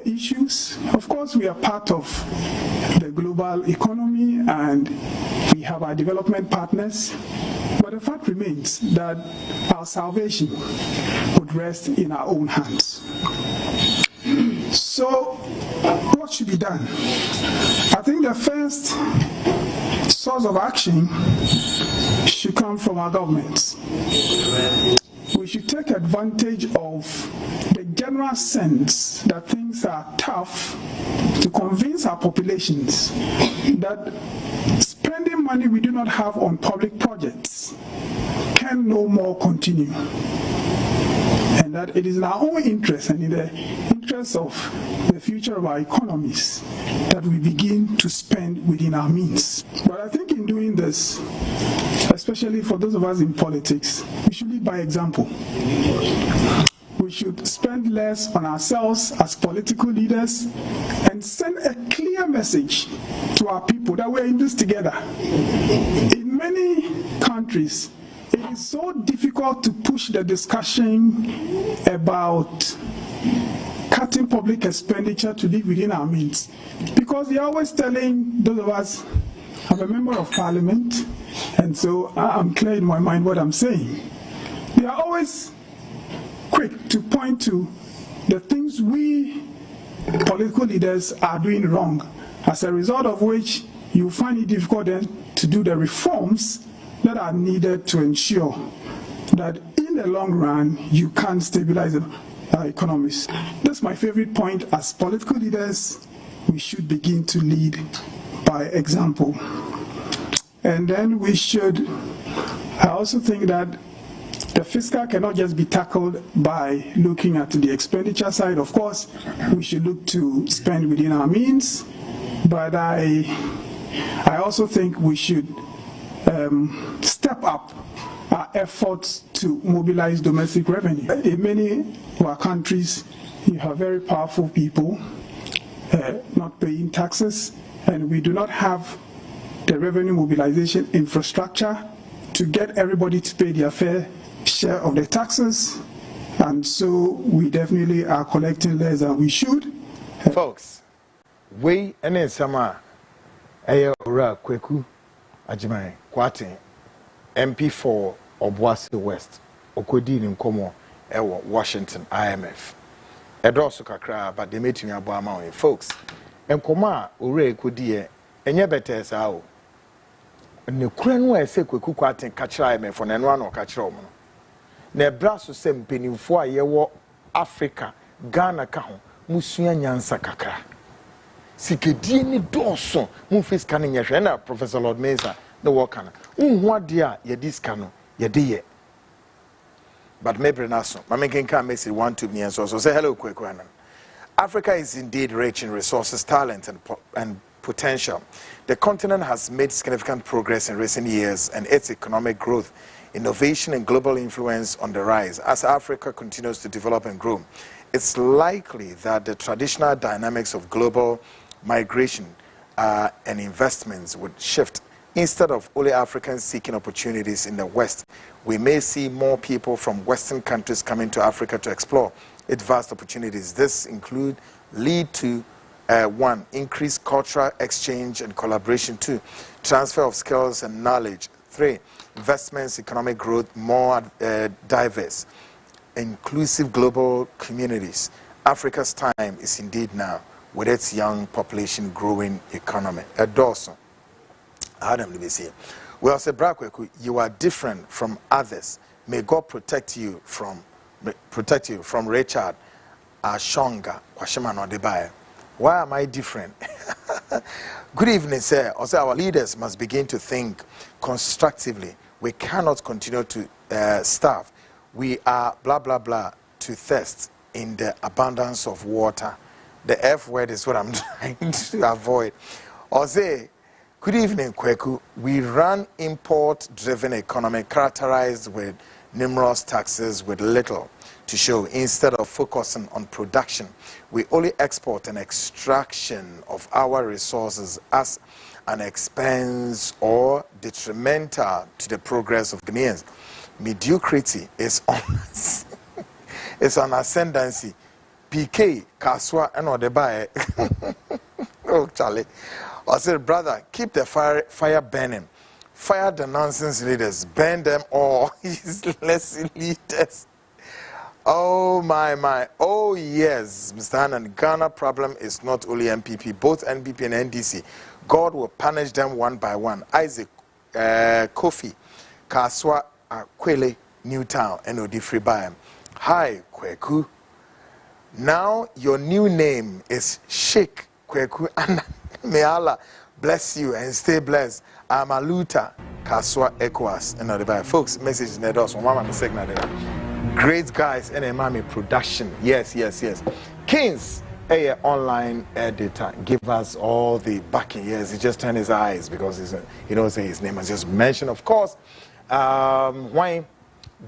N: issues. Of course, we are part of the global economy and we have our development partners, but the fact remains that our salvation would rest in our own hands. So, what should be done? I think the first source of action should come from our governments. We should take advantage of the general sense that things are tough to convince our populations that spending money we do not have on public projects can no more continue, and that it is in our own interest and in the interest of the future of our economies that we begin to spend within our means. But I think in doing this, especially for those of us in politics, we should lead by example. We should spend less on ourselves as political leaders and send a clear message to our people that we're in this together. In many countries, it is so difficult to push the discussion about cutting public expenditure to live within our means, because they're always telling those of us, I'm a member of parliament, and so I'm clear in my mind what I'm saying. They are always quick to point to the things we political leaders are doing wrong as a result of which you find it difficult then to do the reforms that are needed to ensure that in the long run you can stabilize the economies. That's my favorite point. As political leaders, we should begin to lead by example. And then we should, I also think that the fiscal cannot just be tackled by looking at the expenditure side. Of course, we should look to spend within our means, but I also think we should step up our efforts to mobilize domestic revenue. In many of our countries, you have very powerful people not paying taxes, and we do not have the revenue mobilization infrastructure to get everybody to pay their fair share of the taxes, and so we definitely are collecting less than we should.
A: Folks, we and sama ora Kwaku Annan Kwatin MP for Obuasi West Okodi ni nkomo ewo Washington IMF edoso kakra but they meeting abo ama folks nkomo a ora ekodi e enye better sa o ne kura no ese Kwaku Kwatin kakra IMF na no ano kakra omo na braso se mpenimfo a yewo Africa Ghana ka ho musua nyansa kakra sikedi ni doso mu Fiscal ni yehwe na Professor Lord Mesa the worker unhu ade a ye diska ye de ye but maybe naso ma making can message 1 2 me so say hello Kwaku Annan. Africa is indeed rich in resources, talent and potential. The continent has made significant progress in recent years and its economic growth, innovation and global influence on the rise. As Africa continues to develop and grow, it's likely that the traditional dynamics of global migration and investments would shift. Instead of only Africans seeking opportunities in the West, we may see more people from Western countries coming to Africa to explore its vast opportunities. This lead to 1. Increased cultural exchange and collaboration. 2. Transfer of skills and knowledge. 3. Investments, economic growth, more diverse, inclusive global communities. Africa's time is indeed now, with its young population growing economy. Dawson. Adam Libesi. We also Kwaku, you are different from others. May God protect you from Richard Ashonga Kwashima no Debaye. Why am I different? Good evening, sir. Also, our leaders must begin to think constructively. We cannot continue to starve. We are blah blah blah to thirst in the abundance of water. The F word is what I'm trying to avoid. Also, good evening, Kwaku. We run import-driven economy characterized with numerous taxes with little to show. Instead of focusing on production, we only export and extraction of our resources as an expense or detrimental to the progress of Ghanaians. Mediocrity is on it's on ascendancy. PK, Kaswa, and Odebaye. Oh, Charlie. I said, brother, keep the fire burning. Fire the nonsense leaders. Burn them all. Useless leaders. Oh, my. Oh, yes, Mr. Annan. Ghana problem is not only MPP. Both NPP and NDC. God will punish them one by one. Isaac, Kofi, Kaswa, Kwele, Newtown, and Odifri Bayam. Hi, Kwaku. Now your new name is Sheikh Kwaku Annan. May Allah bless you and stay blessed. I'm Aluta Kaswa Ekwas and other folks. Message in the door. So mama signal there. Great guys and Mami production. Yes. Kings, online editor, give us all the backing. Yes, he just turned his eyes because he don't say his name. I just mentioned, of course. Wayne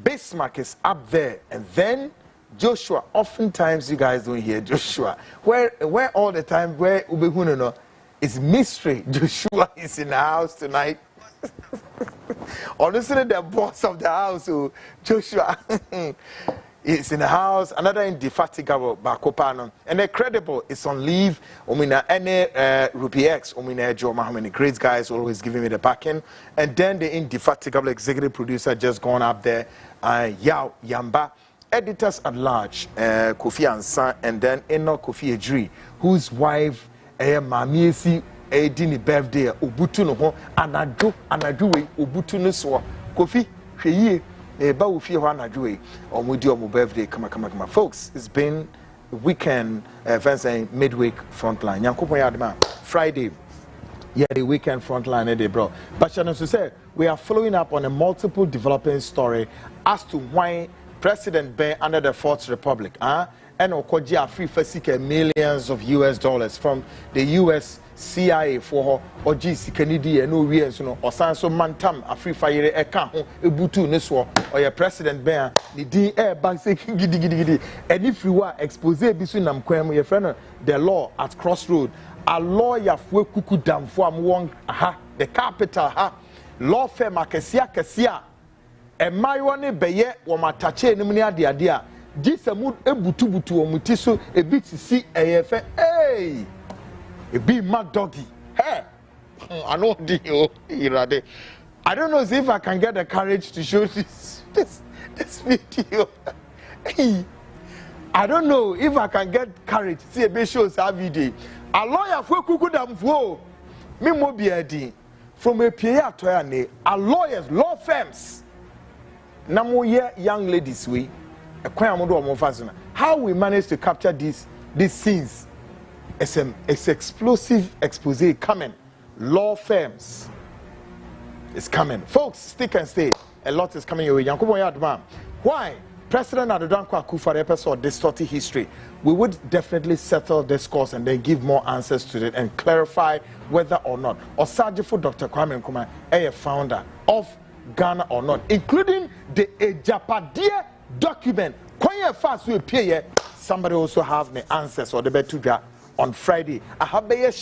A: Bismarck is up there, and then Joshua. Oftentimes, you guys don't hear Joshua. Where all the time? Where Ubehuno? It's mystery. Joshua is in the house tonight. Honestly, the boss of the house, Joshua, is in the house. Another indefatigable Bakopano. And the credible is on leave. Omina any Ruby X, Omina Joe Mahamani. Great guys always giving me the backing. And then the indefatigable executive producer just gone up there. Yao Yamba. Editors at large, Kofi Ansan, and then Enoch Kofi Ejiri, whose wife maame esi di ni birthday obutu no ho anadwo we obutu no so Kofi hweye ba wo fie ho anadwo we omudi omo birthday kama folks. It's been weekend midweek frontline Yankopon yadema Friday. Yeah, the weekend frontline day, bro. But you know, to say we are following up on a multiple developing story as to why President Ben under the Fourth Republic, and Okoji free for millions of US dollars from the US CIA for her or GC Kennedy and no reasons, you know, or Sanso Mantam, a free fire account, a butu neswa, or your President Ben, the D air bank saying giddy. And if you are exposed between them, your friend, the law at Crossroad. A lawyer for kuku dam for am the capital law firm akasia e mayone beye wo matache enim ni ade a gisamu ebutubutu omuti so e bit si eyefe hey e be mad doggy hey I know the irade. I don't know if I can get the courage to show this video. Hey, I don't know if I can get courage see a bit shows our video. A lawyer for kukudam for me mobiadi from a PA to a lawyers, law firms. Namo young ladies we a kwamodofazina. How we manage to capture these scenes? It's explosive expose coming. Law firms. It's coming. Folks, stick and stay. A lot is coming your way. Why? President Adodan Kwaku for the episode distorted history. We would definitely settle this course and then give more answers to it and clarify whether or not Osajifo Dr. Kwame Nkrumah a founder of Ghana or not, including the Ejapadia document. Quite fast we appear. Somebody also have the answers or the betuga on Friday. I have a bear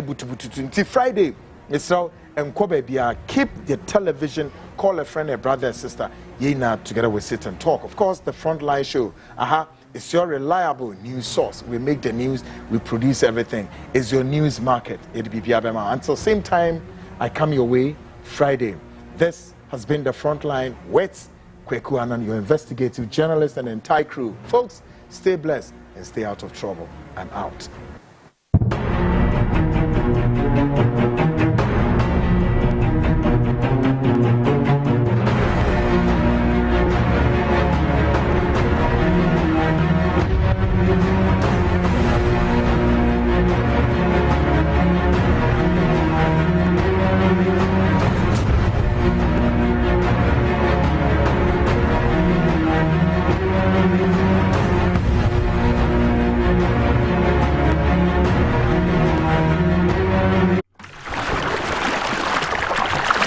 A: butu Friday. It's so and keep the television, call a friend, a brother, a sister. Yena together we sit and talk. Of course, the Frontline show. It's your reliable news source. We make the news, we produce everything. It's your news market. Until same time, I come your way Friday. This has been the Frontline with Kwaku Annan, your investigative journalist and entire crew. Folks, stay blessed and stay out of trouble. I'm out.